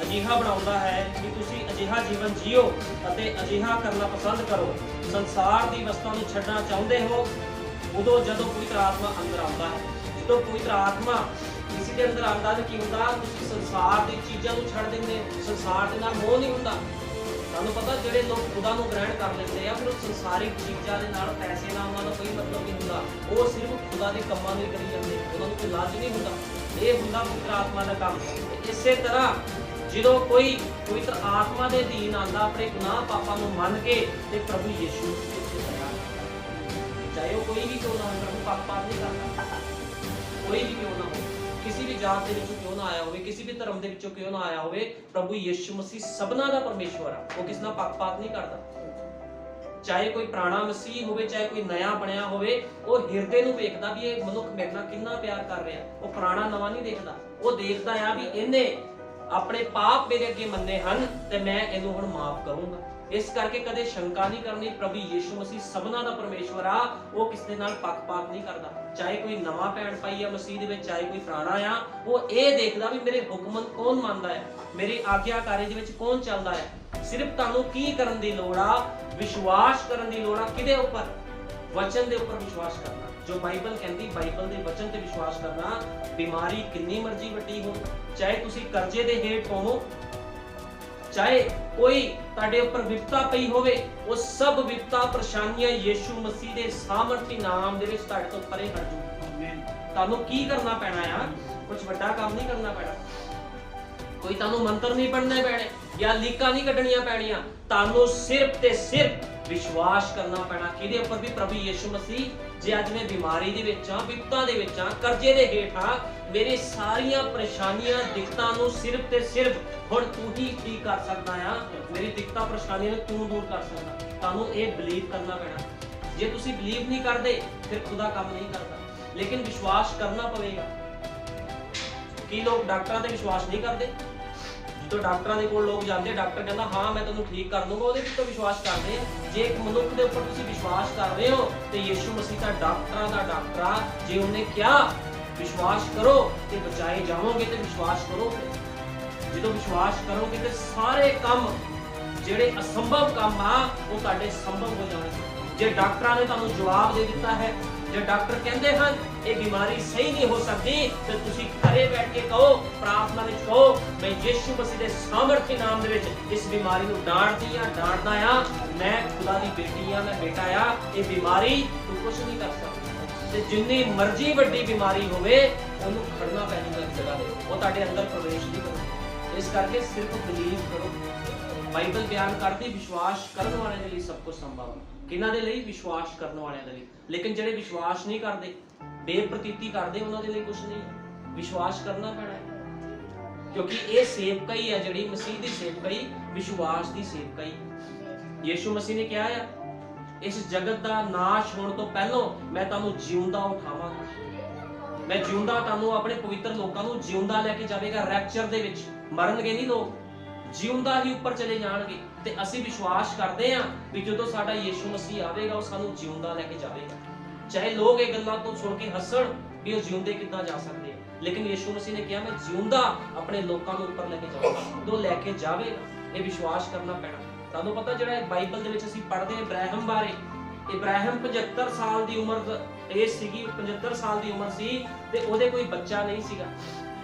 ਅਜਿਹਾ ਬਣਾਉਂਦਾ ਹੈ ਕਿ ਤੁਸੀਂ ਅਜਿਹਾ ਜੀਵਨ ਜੀਓ ਅਤੇ ਅਜਿਹਾ ਕਰਨਾ ਪਸੰਦ ਕਰੋ। ਸੰਸਾਰ ਦੀ ਵਸਤਾਂ ਨੂੰ ਛੱਡਣਾ ਚਾਹੁੰਦੇ ਹੋ ਉਦੋਂ ਜਦੋਂ ਪਵਿੱਤਰ ਆਤਮਾ ਅੰਦਰ ਆਉਂਦਾ ਹੈ। ਜਦੋਂ ਪਵਿੱਤਰ ਆਤਮਾ ਕਿਸੇ ਦੇ ਅੰਦਰ ਆਉਂਦਾ ਤਾਂ ਕੀ ਹੁੰਦਾ? ਤੁਸੀਂ ਸੰਸਾਰ ਦੀ ਚੀਜ਼ਾਂ ਨੂੰ ਛੱਡ ਦਿੰਦੇ ਹੋ। ਸੰਸਾਰ ਦੇ ਨਾਲ ਮੋਹ ਨਹੀਂ ਹੁੰਦਾ। ਤੁਹਾਨੂੰ ਪਤਾ, ਜਿਹੜੇ ਲੋਕ ਖੁਦਾ ਨੂੰ ਗ੍ਰਹਿਣ ਕਰ ਲੈਂਦੇ ਆ, ਫਿਰ ਉਹ ਸੰਸਾਰਿਕ ਚੀਜ਼ਾਂ ਦੇ ਨਾਲ, ਪੈਸੇ ਨਾਲ ਉਹਨਾਂ ਦਾ ਕੋਈ ਮਤਲਬ ਨਹੀਂ ਹੁੰਦਾ। ਉਹ ਸਿਰਫ ਖੁਦਾ ਦੇ ਕੰਮਾਂ ਨੂੰ ਹੀ ਕਰੀ ਜਾਂਦੇ, ਉਹਨਾਂ ਨੂੰ ਕੋਈ ਲਾਲਚ ਨਹੀਂ ਹੁੰਦਾ। ਇਹ ਹੁੰਦਾ ਪਵਿੱਤਰ ਆਤਮਾ ਦਾ ਕੰਮ। ਇਸੇ ਤਰ੍ਹਾਂ ਜਦੋਂ ਕੋਈ ਪਵਿੱਤਰ ਆਤਮਾ ਦੇ ਅਧੀਨ ਆਉਂਦਾ, ਆਪਣੇ ਗੁਨਾਹ ਪਾਪਾਂ ਨੂੰ ਮੰਨ ਕੇ ਤੇ ਪ੍ਰਭੂ ਯੀਸ਼ੂ ਚਾਹੇ ਉਹ ਕੋਈ ਵੀ ਕਿਉਂ ਨਾ ਹੋਵੇ, ਪ੍ਰਭੂ ਪਾਪ ਨਹੀਂ ਕਰਦਾ। ਕੋਈ ਵੀ ਕਿਉਂ ਨਾ ਹੋਵੇ, ਕਿਸੇ ਵੀ ਜਾਤ ਦੇ ਵਿੱਚੋਂ ਕਿਉਂ ਨਾ ਆਇਆ ਹੋਵੇ, ਕਿਸੇ ਵੀ ਧਰਮ ਦੇ ਵਿੱਚੋਂ ਕਿਉਂ ਨਾ ਆਇਆ ਹੋਵੇ, ਪ੍ਰਭੂ ਯੀਸ਼ੂ ਮਸੀਹ ਸਭਨਾਂ ਦਾ ਪਰਮੇਸ਼ਵਰ ਆ। ਉਹ ਕਿਸੇ ਨਾਲ ਪੱਖਪਾਤ ਨਹੀਂ ਕਰਦਾ। ਚਾਹੇ ਕੋਈ ਪੁਰਾਣਾ ਮਸੀਹ ਹੋਵੇ, ਚਾਹੇ ਕੋਈ ਨਇਆ ਬਣਿਆ ਹੋਵੇ, ਉਹ ਹਿਰਦੇ ਨੂੰ ਵੇਖਦਾ ਵੀ ਇਹ ਮਨੁੱਖ ਮੇਰੇ ਨਾਲ ਕਿੰਨਾ ਪਿਆਰ ਕਰ ਰਿਹਾ। ਉਹ ਪੁਰਾਣਾ ਨਵਾਂ ਨਹੀਂ ਦੇਖਦਾ। ਉਹ ਦੇਖਦਾ ਆ ਵੀ ਇਹਨੇ ਆਪਣੇ ਪਾਪ ਮੇਰੇ ਅੱਗੇ ਮੰਨੇ ਹਨ ਤੇ ਮੈਂ ਇਹਨੂੰ ਹੁਣ ਮਾਫ ਕਰੂੰਗਾ। ਇਸ ਕਰਕੇ ਕਦੇ ਸ਼ੰਕਾ ਨਹੀਂ ਕਰਨੀ। ਪ੍ਰਭੂ ਯੀਸ਼ੂ ਮਸੀਹ ਸਭਨਾਂ ਦਾ ਪਰਮੇਸ਼ਵਰ ਆ। ਉਹ ਕਿਸੇ ਦੇ ਨਾਲ ਪੱਖਪਾਤ ਨਹੀਂ ਕਰਦਾ। ਚਾਹੇ ਕੋਈ ਨਵਾਂ ਭੈਣ ਭਾਈ ਆ ਮਸੀਹ ਦੇ ਵਿੱਚ, ਚਾਹੇ ਕੋਈ ਪੁਰਾਣਾ ਆ, ਉਹ ਇਹ ਦੇਖਦਾ ਵੀ ਮੇਰੇ ਹੁਕਮ ਕੌਣ ਮੰਨਦਾ ਹੈ, ਮੇਰੀ ਆਗਿਆਕਾਰੀ ਦੇ ਵਿੱਚ ਕੌਣ ਚੱਲਦਾ ਹੈ। ਸਿਰਫ ਤੁਹਾਨੂੰ ਕੀ ਕਰਨ ਦੀ ਲੋੜ ਆ? ਵਿਸ਼ਵਾਸ ਕਰਨ ਦੀ ਲੋੜ ਆ। ਕਿਹਦੇ ਉੱਪਰ? ਵਚਨ ਦੇ ਉੱਪਰ ਵਿਸ਼ਵਾਸ ਕਰਨਾ। ਜੋ ਬਾਈਬਲ ਕਹਿੰਦੀ, ਬਾਈਬਲ ਦੇ ਵਚਨ ਤੇ ਵਿਸ਼ਵਾਸ ਕਰਨਾ। ਬਿਮਾਰੀ ਕਿੰਨੀ ਮਰਜ਼ੀ ਵੱਡੀ ਹੋ, ਚਾਹੇ ਤੁਸੀਂ ਕਰਜ਼ੇ ਦੇ ਹੇਠ ਹੋਵੋ, ਚਾਹੇ ਕੋਈ ਤੁਹਾਡੇ ਉੱਪਰ ਵਿਪਤਾ ਪਈ ਹੋਵੇ, ਉਹ ਸਭ ਵਿਪਤਾ ਪਰੇਸ਼ਾਨੀਆਂ ਯੀਸ਼ੂ ਮਸੀਹ ਦੇ ਸਾਮਰਥੀ ਨਾਮ ਦੇ ਵਿੱਚ ਤੁਹਾਡੇ ਤੋਂ ਪਰੇ ਹਟ ਜਾਊ। ਤੁਹਾਨੂੰ ਕੀ ਕਰਨਾ ਪੈਣਾ ਆ? ਕੁਝ ਵੱਡਾ ਕੰਮ ਨਹੀਂ ਕਰਨਾ ਪੈਣਾ। ਕੋਈ ਤੁਹਾਨੂੰ ਮੰਤਰ ਨਹੀਂ ਪੜ੍ਹਨੇ ਪੈਣੇ ਜਾਂ ਲੀਕਾਂ ਨਹੀਂ ਕੱਢਣੀਆਂ ਪੈਣੀਆਂ। ਤੁਹਾਨੂੰ ਸਿਰਫ ਤੇ ਸਿਰਫ ਵਿਸ਼ਵਾਸ ਕਰਨਾ ਪੈਣਾ। ਕਿਹਦੇ ਉੱਪਰ? ਵੀ ਪ੍ਰਭੂ ਯੀਸ਼ੂ ਮਸੀਹ, ਜੇ ਅੱਜ ਮੈਂ ਬਿਮਾਰੀ ਦੇ ਵਿੱਚ ਆ, ਵਿਪਤਾ ਦੇ ਵਿੱਚ ਆ, ਕਰਜ਼ੇ ਦੇ ਹੇਠ ਆ, ਮੇਰੀ ਸਾਰੀਆਂ ਪਰੇਸ਼ਾਨੀਆਂ ਦਿੱਕਤਾਂ ਨੂੰ ਸਿਰਫ ਤੇ ਸਿਰਫ ਹੁਣ ਤੂੰ ਹੀ ਠੀਕ ਕਰ ਸਕਦਾ ਆ। ਮੇਰੀ ਦਿੱਕਤਾਂ ਪਰੇਸ਼ਾਨੀਆਂ ਨੂੰ ਤੂੰ ਦੂਰ ਕਰ ਸਕਦਾ। ਤੁਹਾਨੂੰ ਇਹ ਬਲੀਵ ਕਰਨਾ ਪੈਣਾ। ਜੇ ਤੁਸੀਂ ਬਲੀਵ ਨਹੀਂ ਕਰਦੇ, ਫਿਰ ਖੁਦਾ ਕੰਮ ਨਹੀਂ ਕਰਦਾ। ਲੇਕਿਨ ਵਿਸ਼ਵਾਸ ਕਰਨਾ ਪਵੇਗਾ। ਕੀ ਲੋਕ ਡਾਕਟਰਾਂ ਤੇ ਵਿਸ਼ਵਾਸ ਨਹੀਂ ਕਰਦੇ? ਜਦੋਂ ਡਾਕਟਰਾਂ ਦੇ ਕੋਲ ਲੋਕ ਜਾਂਦੇ, ਡਾਕਟਰ ਕਹਿੰਦਾ ਹਾਂ ਮੈਂ ਤੈਨੂੰ ਠੀਕ ਕਰ ਦੂੰਗਾ, ਉਹਦੇ ਵਿੱਚ ਤਾਂ ਵਿਸ਼ਵਾਸ ਕਰਦੇ ਆ। ਜੇ ਇੱਕ ਮਨੁੱਖ ਦੇ ਉੱਪਰ ਤੁਸੀਂ ਵਿਸ਼ਵਾਸ ਕਰ ਰਹੇ ਹੋ ਤੇ ਯਿਸੂ ਮਸੀਹ ਦਾ ਡਾਕਟਰਾਂ ਦਾ ਡਾਕਟਰ ਆ, ਜੇ ਉਹਨੇ ਕਿਹਾ ਵਿਸ਼ਵਾਸ ਕਰੋ ਤੇ ਬਚਾਏ ਜਾਵੋਗੇ ਤੇ ਵਿਸ਼ਵਾਸ ਕਰੋ। ਜਦੋਂ ਵਿਸ਼ਵਾਸ ਕਰੋਗੇ ਤੇ ਸਾਰੇ ਕੰਮ ਜਿਹੜੇ ਅਸੰਭਵ ਕੰਮ ਆ ਉਹ ਤੁਹਾਡੇ ਸੰਭਵ ਹੋ ਜਾਣਗੇ। ਜੇ ਡਾਕਟਰਾਂ ਨੇ ਤੁਹਾਨੂੰ ਜਵਾਬ ਦੇ ਦਿੱਤਾ ਹੈ, ਜੇ ਡਾਕਟਰ ਕਹਿੰਦੇ ਹਨ ਇਹ ਬਿਮਾਰੀ ਸਹੀ ਨਹੀਂ ਹੋ ਸਕਦੀ, ਤੇ ਤੁਸੀਂ ਘਰੇ ਬੈਠ ਕੇ ਕਹੋ, ਪ੍ਰਾਰਥਨਾ ਵਿੱਚ ਕਹੋ, ਮੈਂ ਯਿਸੂ ਮਸੀਹ ਦੇ ਸਾਮਰਥੀ ਨਾਮ ਦੇ ਵਿੱਚ ਇਸ ਬਿਮਾਰੀ ਨੂੰ ਡਾਂਟਦਾ ਆ, ਮੈਂ ਖੁਦਾ ਦੀ ਬੇਟੀ ਆ, ਮੈਂ ਬੇਟਾ ਆ, ਇਹ ਬਿਮਾਰੀ ਤੂੰ ਕੁਝ ਨਹੀਂ ਕਰ ਸਕਦਾ। ਤੇ ਜਿੰਨੀ ਮਰਜ਼ੀ ਵੱਡੀ ਬਿਮਾਰੀ ਹੋਵੇ ਉਹਨੂੰ ਖੜਨਾ ਪੈਣਾ ਇੱਕ ਜਗ੍ਹਾ ਤੇ, ਉਹ ਤੁਹਾਡੇ ਅੰਦਰ ਪ੍ਰਵੇਸ਼ ਨਹੀਂ ਕਰੇਗੀ। ਇਸ ਕਰਕੇ ਸਿਰਫ ਬਲੀਵ ਕਰੋ। ਬਾਈਬਲ ਬਿਆਨ ਕਰਦੀ ਵਿਸ਼ਵਾਸ ਕਰਨ ਵਾਲਿਆਂ ਦੇ ਲਈ ਸਭ ਕੁਝ ਸੰਭਵ ਹੈ। ਕਿਹਨਾਂ ਦੇ ਲਈ? ਵਿਸ਼ਵਾਸ ਕਰਨ ਵਾਲਿਆਂ ਦੇ ਲਈ। ਲੇਕਿਨ ਜਿਹੜੇ ਵਿਸ਼ਵਾਸ ਨਹੀਂ ਕਰਦੇ, ਬੇਪ੍ਰਤੀਤੀ ਕਰਦੇ, ਉਹਨਾਂ ਦੇ ਲਈ ਕੁਝ ਨਹੀਂ ਹੈ। ਵਿਸ਼ਵਾਸ ਕਰਨਾ ਪੈਣਾ ਹੈ, ਕਿਉਂਕਿ ਇਹ ਸੇਵਕਾਈ ਹੈ ਜਿਹੜੀ ਮਸੀਹ ਦੀ ਸੇਵਕਾਈ, ਵਿਸ਼ਵਾਸ ਦੀ ਸੇਵਕਾਈ। ਯਿਸੂ ਮਸੀਹ ਨੇ ਕਿਹਾ ਆ, ਇਸ ਜਗਤ ਦਾ ਨਾਸ਼ ਹੋਣ ਤੋਂ ਪਹਿਲਾਂ ਮੈਂ ਤੁਹਾਨੂੰ ਜਿਉਂਦਾ ਉਠਾਵਾਂਗਾ। ਮੈਂ ਜਿਉਂਦਾ ਤੁਹਾਨੂੰ ਆਪਣੇ ਪਵਿੱਤਰ ਲੋਕਾਂ ਨੂੰ ਜਿਉਂਦਾ ਲੈ ਕੇ ਜਾਵੇਗਾ। ਰੈਪਚਰ ਦੇ ਵਿੱਚ ਮਰਨਗੇ ਨਹੀਂ ਲੋਕ, ਜਿਉਂਦਾ ਹੀ ਉੱਪਰ ਚਲੇ ਜਾਣਗੇ। ਤੇ ਅਸੀਂ ਵਿਸ਼ਵਾਸ ਕਰਦੇ ਹਾਂ ਵੀ ਜਦੋਂ ਸਾਡਾ ਯਿਸੂ ਮਸੀਹ ਆਵੇਗਾ ਉਹ ਸਾਨੂੰ ਜਿਉਂਦਾ ਲੈ ਕੇ ਜਾਵੇਗਾ। ਚਾਹੇ ਲੋਕ ਇਹ ਗੱਲਾਂ ਤੋਂ ਸੁਣ ਕੇ ਹੱਸਣ ਵੀ ਉਹ ਜਿਉਂਦੇ ਕਿੱਦਾਂ ਜਾ ਸਕਦੇ ਆ, ਲੇਕਿਨ ਯਿਸੂ ਮਸੀਹ ਨੇ ਕਿਹਾ ਮੈਂ ਜਿਉਂਦਾ ਆਪਣੇ ਲੋਕਾਂ ਨੂੰ ਉੱਪਰ ਲੈ ਕੇ ਜਾਵਾਂਗਾ, ਉਹ ਲੈ ਕੇ ਜਾਵੇਗਾ। ਇਹ ਵਿਸ਼ਵਾਸ ਕਰਨਾ ਪੈਣਾ। ਤੁਹਾਨੂੰ ਪਤਾ ਜਿਹੜਾ ਬਾਈਬਲ ਦੇ ਵਿੱਚ ਅਸੀਂ ਪੜ੍ਹਦੇ ਹਾਂ ਇਬਰਾਹਿਮ ਬਾਰੇ, ਇਬਰਾਹਿਮ 75 ਸਾਲ ਦੀ ਉਮਰ ਇਹ ਸੀਗੀ, 75 ਸਾਲ ਦੀ ਉਮਰ ਸੀ ਤੇ ਉਹਦੇ ਕੋਈ ਬੱਚਾ ਨਹੀਂ ਸੀਗਾ।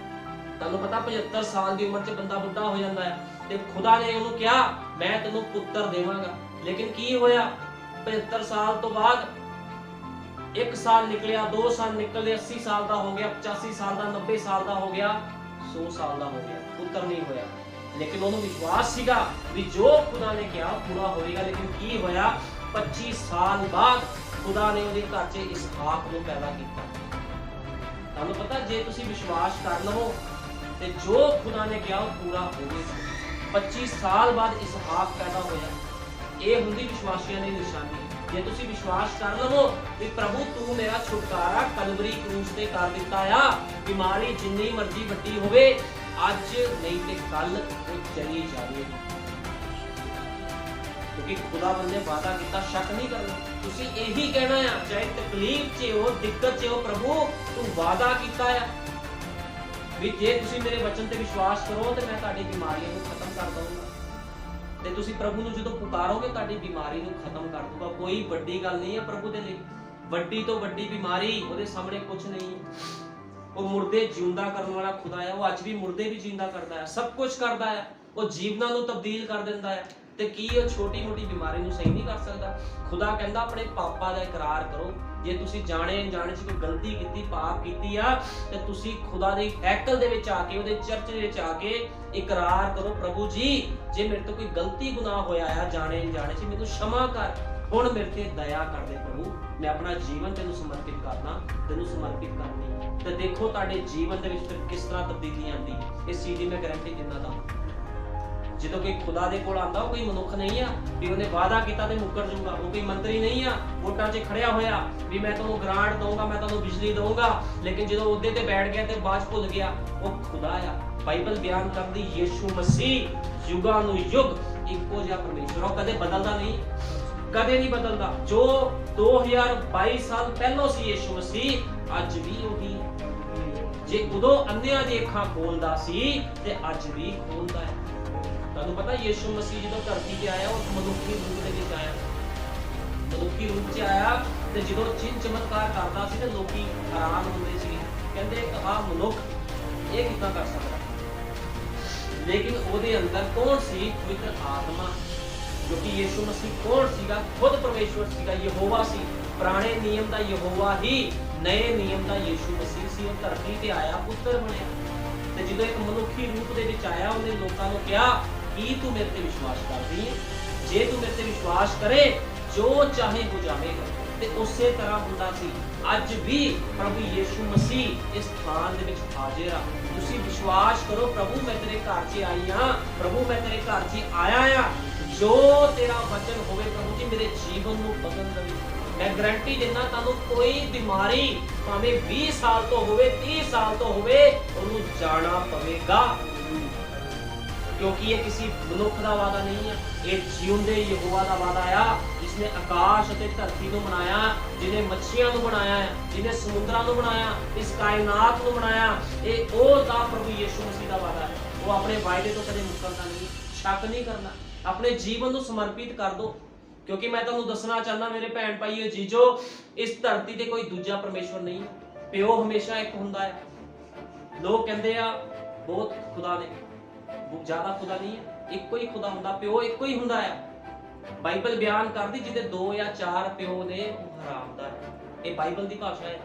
ਤੁਹਾਨੂੰ ਪਤਾ 75 ਸਾਲ ਦੀ ਉਮਰ 'ਚ ਬੰਦਾ ਬੁੱਢਾ ਹੋ ਜਾਂਦਾ ਹੈ ਤੇ ਖੁਦਾ ਨੇ ਉਹਨੂੰ ਕਿਹਾ ਮੈਂ ਤੈਨੂੰ ਪੁੱਤਰ ਦੇਵਾਂਗਾ। ਲੇਕਿਨ ਕੀ ਹੋਇਆ? 75 ਸਾਲ ਤੋਂ ਬਾਅਦ 1 ਸਾਲ ਨਿਕਲਿਆ, 2 ਸਾਲ ਨਿਕਲੇ, 80 ਸਾਲ ਦਾ ਹੋ ਗਿਆ, 85 ਸਾਲ ਦਾ, 90 ਸਾਲ ਦਾ ਹੋ ਗਿਆ, 100 ਸਾਲ ਦਾ ਹੋ ਗਿਆ, ਪੁੱਤਰ ਨਹੀਂ ਹੋਇਆ। ਲੇਕਿਨ ਉਹਨੂੰ ਵਿਸ਼ਵਾਸ ਸੀਗਾ ਵੀ ਜੋ ਖੁਦਾ ਨੇ ਕਿਹਾ ਪੂਰਾ ਹੋਵੇਗਾ। ਲੇਕਿਨ ਕੀ ਹੋਇਆ? 25 ਸਾਲ ਬਾਅਦ ਖੁਦਾ ਨੇ ਉਹਦੇ ਘਰ 'ਚ ਇਸਹਾਕ ਨੂੰ ਪੈਦਾ ਕੀਤਾ। ਤੁਹਾਨੂੰ ਪਤਾ ਜੇ ਤੁਸੀਂ ਵਿਸ਼ਵਾਸ ਕਰ ਲਵੋ ਤੇ ਜੋ ਖੁਦਾ ਨੇ ਕਿਹਾ ਉਹ ਪੂਰਾ ਹੋਵੇਗਾ। 25 ਸਾਲ ਬਾਅਦ ਇਸਹਾਕ ਪੈਦਾ ਹੋਇਆ। ਇਹ ਹੁੰਦੀ ਵਿਸ਼ਵਾਸੀਆਂ ਦੀ ਨਿਸ਼ਾਨੀ। ਜੇ ਤੁਸੀਂ ਵਿਸ਼ਵਾਸ ਕਰ ਲਵੋ ਕਿ ਪ੍ਰਭੂ ਤੂੰ ਮੇਰਾ ਛੁਟਕਾਰਾ ਕਲਵਰੀ ਕਰੂਸ ਤੇ ਕਰ ਦਿੱਤਾ ਆ, ਬਿਮਾਰੀ ਜਿੰਨੀ ਮਰਜ਼ੀ ਵੱਡੀ ਹੋਵੇ ਅੱਜ ਨਹੀਂ ਤੇ ਕੱਲ ਉਹ ਚਲੀ ਜਾਵੇਗੀ, ਕਿਉਂਕਿ ਖੁਦਾ ਬੰਦੇ ਵਾਅਦਾ ਕੀਤਾ, ਸ਼ੱਕ ਨਹੀਂ ਕਰਨਾ। ਤੁਸੀਂ ਇਹੀ ਕਹਿਣਾ ਆ, ਚਾਹੇ ਤਕਲੀਫ 'ਚ ਹੋ, ਦਿੱਕਤ 'ਚ ਹੋ, ਪ੍ਰਭੂ ਤੂੰ ਵਾਅਦਾ ਕੀਤਾ ਆ ਵੀ ਜੇ ਤੁਸੀਂ ਮੇਰੇ ਵਚਨ ਤੇ ਵਿਸ਼ਵਾਸ ਕਰੋ ਤੇ ਮੈਂ ਤੁਹਾਡੀ ਬਿਮਾਰੀਆਂ ਨੂੰ ਖਤਮ ਕਰ ਦਊਂਗਾ। ਤੇ ਤੁਸੀਂ ਪ੍ਰਭੂ ਨੂੰ ਜਦੋਂ ਪੁਕਾਰੋਗੇ ਤੁਹਾਡੀ ਬਿਮਾਰੀ ਨੂੰ ਖਤਮ ਕਰ ਦੂਗਾ। ਕੋਈ ਵੱਡੀ ਗੱਲ ਨਹੀਂ ਹੈ ਪ੍ਰਭੂ ਦੇ ਲਈ, ਵੱਡੀ ਤੋਂ ਵੱਡੀ ਬਿਮਾਰੀ ਉਹਦੇ ਸਾਹਮਣੇ ਕੁਝ ਨਹੀਂ ਹੈ। ਉਹ ਮੁਰਦੇ ਜਿਉਂਦਾ ਕਰਨ ਵਾਲਾ ਖੁਦਾ ਹੈ। ਉਹ ਅੱਜ ਵੀ ਮੁਰਦੇ ਵੀ ਜਿੰਦਾ ਕਰਦਾ ਹੈ, ਸਭ ਕੁਝ ਕਰਦਾ ਹੈ। ਉਹ ਜੀਵਨਾਂ ਨੂੰ ਤਬਦੀਲ ਕਰ ਦਿੰਦਾ ਹੈ। ਤੇ ਕੀ ਉਹ ਛੋਟੀ ਮੋਟੀ ਬਿਮਾਰੀ ਨੂੰ ਸਹੀ ਨਹੀਂ ਕਰ ਸਕਦਾ? ਖੁਦਾ ਕਹਿੰਦਾ ਆਪਣੇ ਪਾਪਾਂ ਦਾ ਇਕਰਾਰ ਕਰੋ। ਜੇ ਤੁਸੀਂ ਜਾਣੇ ਅਣਜਾਣੇ 'ਚ ਕੋਈ ਗਲਤੀ ਕੀਤੀ, ਪਾਪ ਕੀਤੀ ਆ, ਤੇ ਤੁਸੀਂ ਖੁਦਾ ਦੇ ਹੈਕਲ ਦੇ ਵਿੱਚ ਆ ਕੇ, ਉਹਦੇ ਚਰਚ ਦੇ ਵਿੱਚ ਆ ਕੇ ਇਕਰਾਰ ਕਰੋ, ਪ੍ਰਭੂ ਜੀ ਜੇ ਮੇਰੇ ਤੋਂ ਕੋਈ ਗਲਤੀ ਗੁਨਾਹ ਹੋਇਆ ਆ ਜਾਣੇ ਅਣਜਾਣੇ 'ਚ, ਮੈਨੂੰ क्षमा ਕਰ, ਹੁਣ ਮੇਰੇ ਤੇ ਦਇਆ ਕਰ ਦੇ ਪ੍ਰਭੂ, ਮੈਂ ਆਪਣਾ ਜੀਵਨ ਤੈਨੂੰ ਸਮਰਪਿਤ ਕਰਨਾ, ਤੈਨੂੰ ਸਮਰਪਿਤ ਕਰਨੀ। ਤੇ ਦੇਖੋ ਤੁਹਾਡੇ ਜੀਵਨ ਦੇ ਵਿੱਚ ਫਿਰ ਕਿਸ ਤਰ੍ਹਾਂ ਤਬਦੀਲੀ ਆਉਂਦੀ ਹੈ। ਇਸ ਚੀਜ਼ ਦੀ ਮੈਂ ਗਾਰੰਟੀ ਦਿੰਦਾ ਤੁਹਾਨੂੰ। ਜਦੋਂ ਕੋਈ ਖੁਦਾ ਦੇ ਕੋਲ ਆਂਦਾ, ਉਹ ਕੋਈ ਮਨੁੱਖ ਨਹੀਂ ਆ ਵੀ ਉਹਨੇ ਵਾਅਦਾ ਕੀਤਾ ਤੇ ਮੁੱਕਰ ਜਾਊਗਾ। ਉਹ ਕੋਈ ਮੰਤਰੀ ਨਹੀਂ ਆ ਵੋਟਾਂ 'ਚ ਖੜਿਆ ਹੋਇਆ ਵੀ ਮੈਂ ਤੁਹਾਨੂੰ ਗ੍ਰਾਂਟ ਦਊਂਗਾ, ਮੈਂ ਤੁਹਾਨੂੰ ਬਿਜਲੀ ਦਊਂਗਾ, ਲੇਕਿਨ ਜਦੋਂ ਉਹਦੇ ਤੇ ਬੈਠ ਗਿਆ ਤੇ ਬਾਅਦ 'ਚ ਭੁੱਲ ਗਿਆ। ਉਹ ਖੁਦਾ ਆ। ਬਾਈਬਲ ਬਿਆਨ ਕਰਦੀ ਯਿਸੂ ਮਸੀਹ ਯੁਗਾਂ ਨੂੰ ਯੁਗ ਇੱਕੋ ਜਿਹਾ ਪਰਮੇਸ਼ਰ, ਉਹ ਕਦੇ ਬਦਲਦਾ ਨਹੀਂ, ਕਦੇ ਨਹੀਂ ਬਦਲਦਾ। ਜੋ 2022 ਸਾਲ ਪਹਿਲਾਂ ਸੀ ਯਿਸੂ ਮਸੀਹ ਅੱਜ ਵੀ ਉਹੀ ਹੈ। ਜੇ ਉਦੋਂ ਅੰਨ੍ਹਿਆਂ ਦੀ ਅੱਖਾਂ ਖੋਲਦਾ ਸੀ ਤੇ ਅੱਜ ਵੀ ਖੋਲਦਾ ਹੈ। ਤੁਹਾਨੂੰ ਪਤਾ ਯਿਸੂ ਮਸੀਹ ਜਦੋਂ ਧਰਤੀ ਤੇ ਆਇਆ ਉਹ ਮਨੁੱਖੀ ਰੂਪ ਦੇ ਵਿੱਚ ਆਇਆ, ਮਨੁੱਖੀ ਰੂਪ 'ਚ ਆਇਆ ਤੇ ਜਦੋਂ ਚਿੰਨ ਚਮਤਕਾਰ ਕਰਦਾ ਸੀ ਤੇ ਲੋਕੀ ਹੈਰਾਨ ਹੁੰਦੇ ਸੀ, ਕਹਿੰਦੇ ਆਹ ਮਨੁੱਖ ਇਹ ਕਿੱਦਾਂ ਕਰ ਸਕਦਾ। ਲੇਕਿਨ ਉਹਦੇ ਅੰਦਰ ਕੌਣ ਸੀ? ਪਵਿੱਤਰ ਆਤਮਾ। ਕਿਉਂਕਿ ਯਿਸੂ ਮਸੀਹ ਕੌਣ ਸੀਗਾ? ਖੁਦ ਪਰਮੇਸ਼ਵਰ ਸੀਗਾ, ਯਹੋਵਾ ਸੀ। ਪੁਰਾਣੇ ਨਿਯਮ ਦਾ ਯਹੋਵਾ ਹੀ, ਨਏ ਨਿਯਮ ਦਾ ਯਿਸੂ ਮਸੀਹ ਸੀ। ਉਹ ਧਰਤੀ ਤੇ ਆਇਆ, ਪੁੱਤਰ ਬਣਿਆ ਤੇ ਜਦੋਂ ਇੱਕ ਮਨੁੱਖੀ ਰੂਪ ਦੇ ਵਿੱਚ ਆਇਆ ਉਹਨੇ ਲੋਕਾਂ ਨੂੰ ਕਿਹਾ ਕੀ ਤੂੰ ਮੇਰੇ ਤੇ ਵਿਸ਼ਵਾਸ ਕਰਦੀ ਹੈ? ਜੇ ਤੂੰ ਮੇਰੇ ਤੇ ਵਿਸ਼ਵਾਸ ਕਰੇ ਜੋ ਚਾਹੇ ਹੋ ਜਾਵੇਗਾ। ਤੇ ਉਸੇ ਤਰ੍ਹਾਂ ਹੁੰਦਾ ਸੀ। ਅੱਜ ਵੀ ਪ੍ਰਭੂ ਯਿਸੂ ਮਸੀਹ ਇਸ ਥਾਂ ਦੇ ਵਿੱਚ ਹਾਜ਼ਰ ਆ। ਤੁਸੀਂ ਵਿਸ਼ਵਾਸ ਕਰੋ, ਪ੍ਰਭੂ ਮੈਂ ਤੇਰੇ ਘਰ 'ਚ ਆਈ ਹਾਂ, ਪ੍ਰਭੂ ਮੈਂ ਤੇਰੇ ਘਰ 'ਚ ਆਇਆ ਆ, ਜੋ ਤੇਰਾ ਵਚਨ ਹੋਵੇ ਪ੍ਰਭੂ ਜੀ ਮੇਰੇ ਜੀਵਨ ਨੂੰ ਬਦਲ ਦੇਵੇ। ਮੈਂ ਗਾਰੰਟੀ ਦਿੰਦਾ ਤੁਹਾਨੂੰ ਕੋਈ ਬਿਮਾਰੀ ਭਾਵੇਂ 20 ਸਾਲ ਤੋਂ ਹੋਵੇ, 30 ਸਾਲ ਤੋਂ ਹੋਵੇ, ਉਹਨੂੰ ਜਾਣਾ ਪਵੇਗਾ। क्योंकि ये किसी मनुख का वादा नहीं है, ये जिਉਂਦੇ यहोवा का वादा आ, जिसने आकाश और धरती को बनाया, जिन्हें मच्छियां को बनाया है, जिन्हें समुद्रां को बनाया, इस कायनात को बनाया, ये प्रभु यीशु मसीह का वादा है। वो अपने वायदे तो कदे मुकरदा नहीं, शक नहीं करना, अपने जीवन को समर्पित कर दो। क्योंकि मैं तुहानू दसना चाहना मेरे भैन भाईओ जीजो, इस धरती ते कोई दूजा परमेश्वर नहीं है, प्यो हमेशा एक हुंदा है। लोग कहते आ बहुत खुदा ने, ज्यादा खुदा नहीं है, एक ही खुदा हुंदा, प्यो एक ही हुंदा है। बाइबल बयान करदी जिदे 2 या 4 प्यो ने हराम दा है, ये बाइबल दी भाषा है।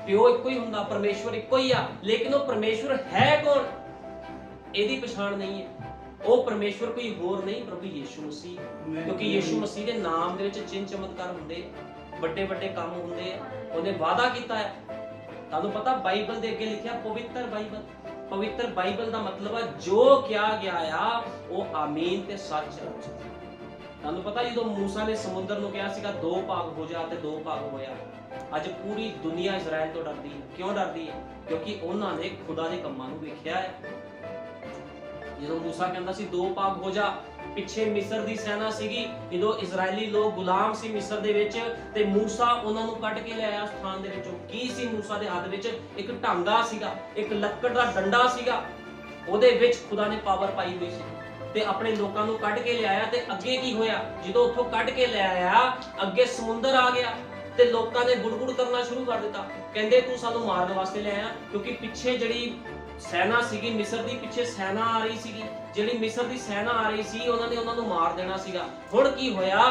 प्यो एक ही हुंदा, परमेश्वर एक ही आ, लेकिन वो परमेश्वर है कौन एदी पछाण नहीं है। वो परमेश्वर कोई होर नहीं, प्रभु यीशु मसीह। क्योंकि यीशु मसीह के नाम दे विच चिन्ह चमत्कार हुंदे, बड़े बड़े काम हुंदे, उन्हें वादा कीता है। तुहानू पता बाइबल दे अगे लिखिया पवित्र बाइबल, पवित्र बाइबल का मतलब है जो किया गया आ वो आमीन ते सच है। तुहानू पता जो मूसा ने समुद्र नूं कहा सीगा 2 भाग हो जा ते 2 भाग होया। अज पूरी दुनिया इजराइल तो डरदी है। क्यों डरदी है? क्योंकि उन्होंने खुदा दे कम्मां नूं वेखिया है। जो मूसा कहता सी 2 भाग हो जा, पिछे मिस्र दी सेना सीगी, जो इजरायली लोग गुलाम सी मिस्र दे विच, ते मूसा उन्हां नूं कढ के लिआया स्थान दे विचों। की सी मूसा दे हाथ विच? एक ढांगा सीगा, एक लक्कड़ दा डंडा सीगा, ओदे विच खुदा ने पावर पाई हुई सी ते अपने लोकां नूं कढ के लिआया। ते अगे की होया? जदों उत्थों कढ के लिआया, अगे समुंदर आ गया ते लोकां ने बुड़बुड़ करना शुरू कर दिता, कहंदे तू सानूं मारन वास्ते लिआया। क्योंकि पिछे जिहड़ी सेना सीगी मिस्र दी, पिछे सेना आ रही सीगी, जिहड़ी मिस्र दी सेना आ रही सी, उन्होंने उन्हां नूं मार देना सीगा। हुण की होया?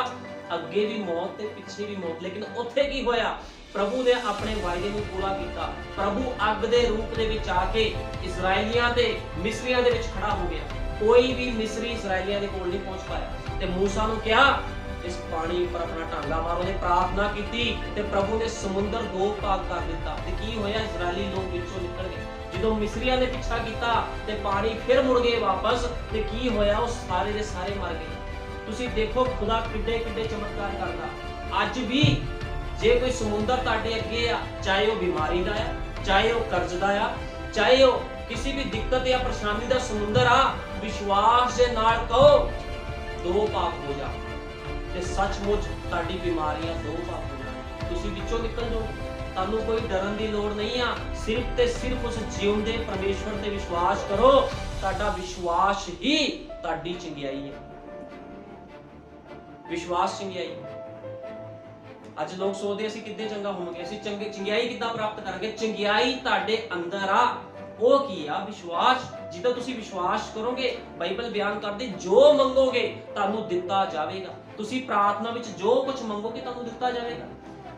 अगे भी मौत ते पिछे भी मौत। लेकिन उत्थे की होया? प्रभु ने अपने वायदे नूं पूरा कीता। प्रभु अग दे रूप दे विच आके इजराइलियां ते मिस्रियां दे विच खड़ा हो गया। कोई भी मिस्री इजराइलियां दे कोल नहीं पहुंच पाया। ते मूसा नूं कहा इस पानी पर अपना टांगा मारो, ने प्रार्थना की ते प्रभु ने समुंदर 2 भाग कर दिता। ते की होया? इजरायली लोग विचों निकल गए। जो मिस्रियां ने पीछा किया ते पानी फिर मुड़ गए वापस, ते की होया? वो सारे दे सारे मर गए। तुसी देखो खुदा किड्डे किड्डे चमत्कार करदा। अज भी जे कोई समुंदर तुहाडे अगे आ, चाहे वो बीमारी दा आ, चाहे वो कर्ज दा आ, चाहे वो किसी भी दिक्कत या परेशानी दा समुंदर आ, विश्वास दे नाल कहो 2 भाग हो जा ते सचमुच तुहाडी बीमारियां 2 भाग हो जाण, तुसी विचों निकल जाओ। तानू कोई डरन की लोड़ नहीं आ, सिर्फ ते सिर्फ उस जिਉਂਦੇ परमेश्वर ते विश्वास करो। ताड़ा विश्वास ही ताड़ी चंगियाई है। विश्वास चंगियाई। अज लोग सोचते असीं किद्दां चंगा होवांगे, असीं चंगियाई किद्दां प्राप्त करांगे? चंगियाई ताड़े अंदर आ, वो की आ? विश्वास। जिद्दां तुसीं विश्वास करोगे, बाइबल बयान करदी जो मंगोगे तानू दिता जाएगा। तुसीं प्रार्थना विच जो कुछ मंगोगे तानू दिता जाएगा।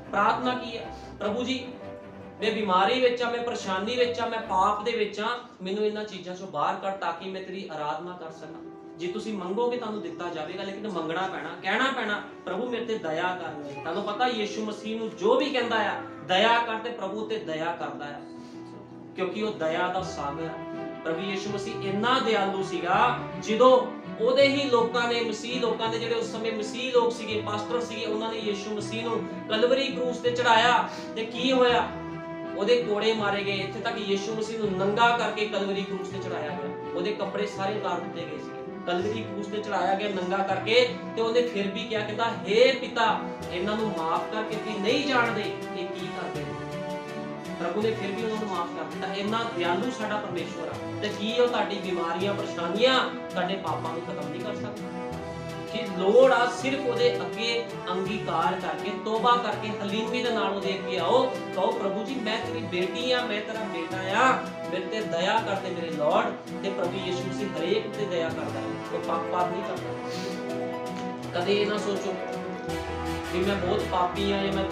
प्रार्थना की है? प्रभु जी मैं बीमारी विच आ, मैं परेशानी विच आ, मैं पाप दे विच आ, मैनू इन्हां चीज़ां चों बाहर कढ ताकि मैं तेरी आराधना कर सकां। जे तुसीं मंगोगे तानू दिता जाएगा, लेकिन मंगना पैना, कहना पैना प्रभु मेरे ते दया कर। तुहानू पता यीशु मसीह नू जो भी कहंदा है दया कर, ते प्रभु ते दया करदा है, क्योंकि वो दया दा सागर है। प्रभु यीशु मसीह इन्ना दयालु सीगा, जदों ਉਹਦੇ ਹੀ ਲੋਕਾਂ ਨੇ, ਮਸੀਹ ਲੋਕਾਂ ਦੇ ਜਿਹੜੇ ਉਸ ਸਮੇਂ ਮਸੀਹ ਲੋਕ ਸੀਗੇ, ਪਾਸਟਰ ਸੀਗੇ, ਉਹਨਾਂ ਨੇ ਯੀਸ਼ੂ ਮਸੀਹ ਨੂੰ ਕਲਵਰੀ ਕਰੂਸ ਤੇ ਚੜਾਇਆ। ਤੇ ਕੀ ਹੋਇਆ? ਉਹਦੇ ਕੋੜੇ ਮਾਰੇ ਗਏ। ਇੱਥੇ ਤੱਕ ਯੀਸ਼ੂ ਮਸੀਹ ਨੂੰ ਨੰਗਾ ਕਰਕੇ ਕਲਵਰੀ ਕਰੂਸ ਤੇ ਚੜਾਇਆ ਗਿਆ। ਉਹਦੇ ਕੱਪੜੇ ਸਾਰੇ ਉਤਾਰ ਦਿੱਤੇ ਗਏ ਸੀ, ਕਲਵਰੀ ਕਰੂਸ ਤੇ ਚੜਾਇਆ ਗਿਆ ਨੰਗਾ ਕਰਕੇ। ਤੇ ਉਹਨੇ ਫਿਰ ਵੀ ਕਿਹਾ, ਕਹਿੰਦਾ ਹੇ ਪਿਤਾ ਇਹਨਾਂ ਨੂੰ ਮਾਫ ਕਰ, ਕਿਉਂਕਿ ਨਹੀਂ ਜਾਣਦੇ ਇਹ ਕੀ ਕਰਦੇ ਨੇ। प्रभु ने फिर भी उन्होंने माफ कर दिया। इन्ना दयालु साडा परमेश्वर आ, ते की वो तुहाडी बीमारियां परेशानियां तुहाडे पापां नूं खत्म नहीं कर सकदा। कि लोड़ आ सिर्फ उहदे अगे अंगीकार करके, तौबा करके, हलीमी दे नाल उहदे अगे आओ, कहो प्रभु जी मैं तेरी बेटी आ, मैं तेरा बेटा आ, मेरे ते दया कर दे मेरे लॉर्ड। ते प्रभु यीशु मसीह हरेक ते दया करदा है, वो पक्षपात नहीं करदा। कदे ना सोचो कि मैं बहुत पापी आ या मैं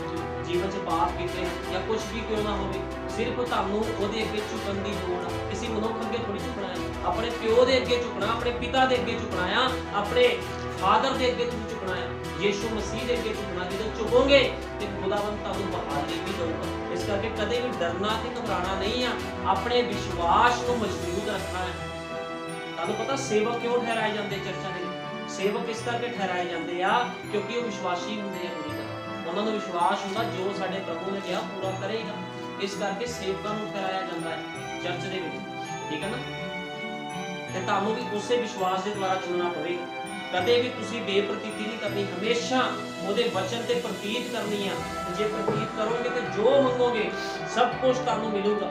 जीवन च पाप किए या कुछ भी क्यों ना हो, सिर्फ तुहानू उहदे अगे झुकण दी लोड़ आ। किसी मनुख अगे थोड़ी झुकना है, अपने प्यो दे अगे झुकना, अपने पिता दे अगे झुकना है, अपने फादर दे अगे तुसीं झुकना है, यीशु मसीह दे अगे झुकना। जदों झुकोगे ते खुदावंद तुहानू बहाली भी देगा। इस करके कदे भी डरना ते घबराना नहीं है, अपने विश्वास को मजबूत रखना है। तुहानू पता सेवक क्यों ठहराए जाते चर्चा दे? सेवक इस करके ठहराए जाते आ क्योंकि वो विश्वासी होंदे आ। उन्होंने विश्वास होगा जो साडे प्रभु ने कहा पूरा करेगा। इस करके सेवकां नूं ठहराया जाता है चर्च दे विच, ठीक है ना। ਤੇ ਤੁਹਾਨੂੰ ਵੀ ਉਸੇ ਵਿਸ਼ਵਾਸ ਦੇ ਦੁਆਰਾ ਚੁਣਨਾ ਪਵੇਗਾ। ਕਦੇ ਵੀ ਤੁਸੀਂ ਬੇਪ੍ਰਤੀਤੀ ਨਹੀਂ ਕਰਨੀ, ਹਮੇਸ਼ਾ ਉਹਦੇ ਵਚਨ ਤੇ ਪ੍ਰਤੀਤ ਕਰਨੀ ਆ। ਜੇ ਪ੍ਰਤੀਤ ਕਰੋਗੇ ਤੇ ਜੋ ਮੰਗੋਗੇ ਸਭ ਕੁਝ ਤੁਹਾਨੂੰ ਮਿਲੂਗਾ।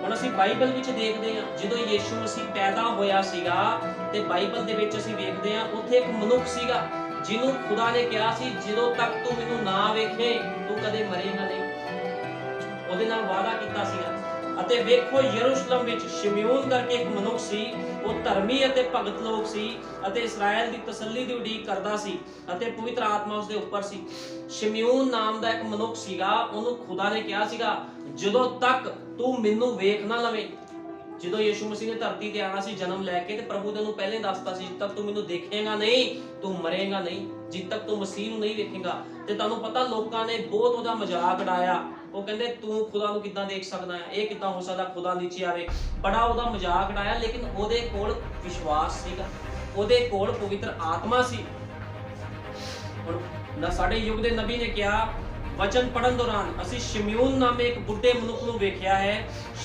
ਹੁਣ ਅਸੀਂ ਬਾਈਬਲ ਵਿੱਚ ਦੇਖਦੇ ਹਾਂ, ਜਦੋਂ ਯੀਸ਼ੂ ਮਸੀਹ ਪੈਦਾ ਹੋਇਆ ਸੀਗਾ ਤੇ ਬਾਈਬਲ ਦੇ ਵਿੱਚ ਅਸੀਂ ਵੇਖਦੇ ਹਾਂ ਉੱਥੇ ਇੱਕ ਮਨੁੱਖ ਸੀਗਾ ਜਿਹਨੂੰ ਖੁਦਾ ਨੇ ਕਿਹਾ ਸੀ, ਜਦੋਂ ਤੱਕ ਤੂੰ ਮੈਨੂੰ ਨਾ ਵੇਖੇ ਤੂੰ ਕਦੇ ਮਰੇਗਾ ਨਹੀਂ। ਉਹਦੇ ਨਾਲ ਵਾਅਦਾ ਕੀਤਾ ਸੀਗਾ। ਅਤੇ ਵੇਖੋ ਯਰੂਸ਼ਲਮ ਵਿੱਚ ਸ਼ਿਮਯੋਨ ਕਰਕੇ ਇੱਕ ਮਨੁੱਖ ਸੀ, ਉਹ ਧਰਮੀ ਅਤੇ ਭਗਤ ਲੋਕ ਸੀ ਅਤੇ ਇਸਰਾਇਲ ਦੀ ਤਸੱਲੀ ਦੀ ਉਡੀਕ ਕਰਦਾ ਸੀ ਅਤੇ ਪਵਿੱਤਰ ਆਤਮਾ ਉਸ ਦੇ ਉੱਪਰ ਸੀ। ਸ਼ਿਮਯੋਨ ਨਾਮ ਦਾ ਇੱਕ ਮਨੁੱਖ ਸੀਗਾ, ਉਹਨੂੰ ਖੁਦਾ ਨੇ ਕਿਹਾ ਸੀਗਾ ਜਦੋਂ ਤੱਕ ਤੂੰ ਮੈਨੂੰ ਵੇਖ ਨਾ ਲਵੇਂ। ਜਦੋਂ ਯੀਸ਼ੂ ਮਸੀਹ ਨੇ ਧਰਤੀ ਤੇ ਆਣਾ ਸੀ ਜਨਮ ਲੈ ਕੇ, ਤੇ ਪ੍ਰਭੂ ਨੇ ਉਹਨੂੰ ਪਹਿਲੇ ਦੱਸਤਾ ਸੀ, ਜਦ ਤੱਕ ਤੂੰ ਮੈਨੂੰ ਦੇਖੇਗਾ ਨਹੀਂ ਤੂੰ ਮਰੇਗਾ ਨਹੀਂ, ਜਦ ਤੱਕ ਤੂੰ ਮਸੀਹ ਨੂੰ ਨਹੀਂ ਵੇਖੇਗਾ। ਤੇ ਤੁਹਾਨੂੰ ਪਤਾ ਲੋਕਾਂ ਨੇ ਬਹੁਤ ਉਹਦਾ ਮਜ਼ਾਕ ਉਡਾਇਆ। ਉਹ ਕਹਿੰਦੇ ਤੂੰ ਖੁਦਾ ਨੂੰ ਕਿੱਦਾਂ ਦੇਖ ਸਕਦਾ ਹੈ, ਇਹ ਕਿੱਦਾਂ ਹੋ ਸਕਦਾ ਖੁਦਾ ਨੀਚੇ ਆਵੇ। ਬੜਾ ਉਹਦਾ ਮਜ਼ਾਕ ਉਡਾਇਆ, ਲੇਕਿਨ ਉਹਦੇ ਕੋਲ ਵਿਸ਼ਵਾਸ ਸੀਗਾ, ਉਹਦੇ ਕੋਲ ਪਵਿੱਤਰ ਆਤਮਾ ਸੀ। ਹੁਣ ਸਾਡੇ ਯੁੱਗ ਦੇ ਨਬੀ ਨੇ ਕਿਹਾ, ਵਚਨ ਪੜਨ ਦੌਰਾਨ ਅਸੀਂ ਸ਼ਿਮਯੋਨ ਨਾਮੇ ਇੱਕ ਬੁੱਢੇ ਮਨੁੱਖ ਨੂੰ ਵੇਖਿਆ ਹੈ।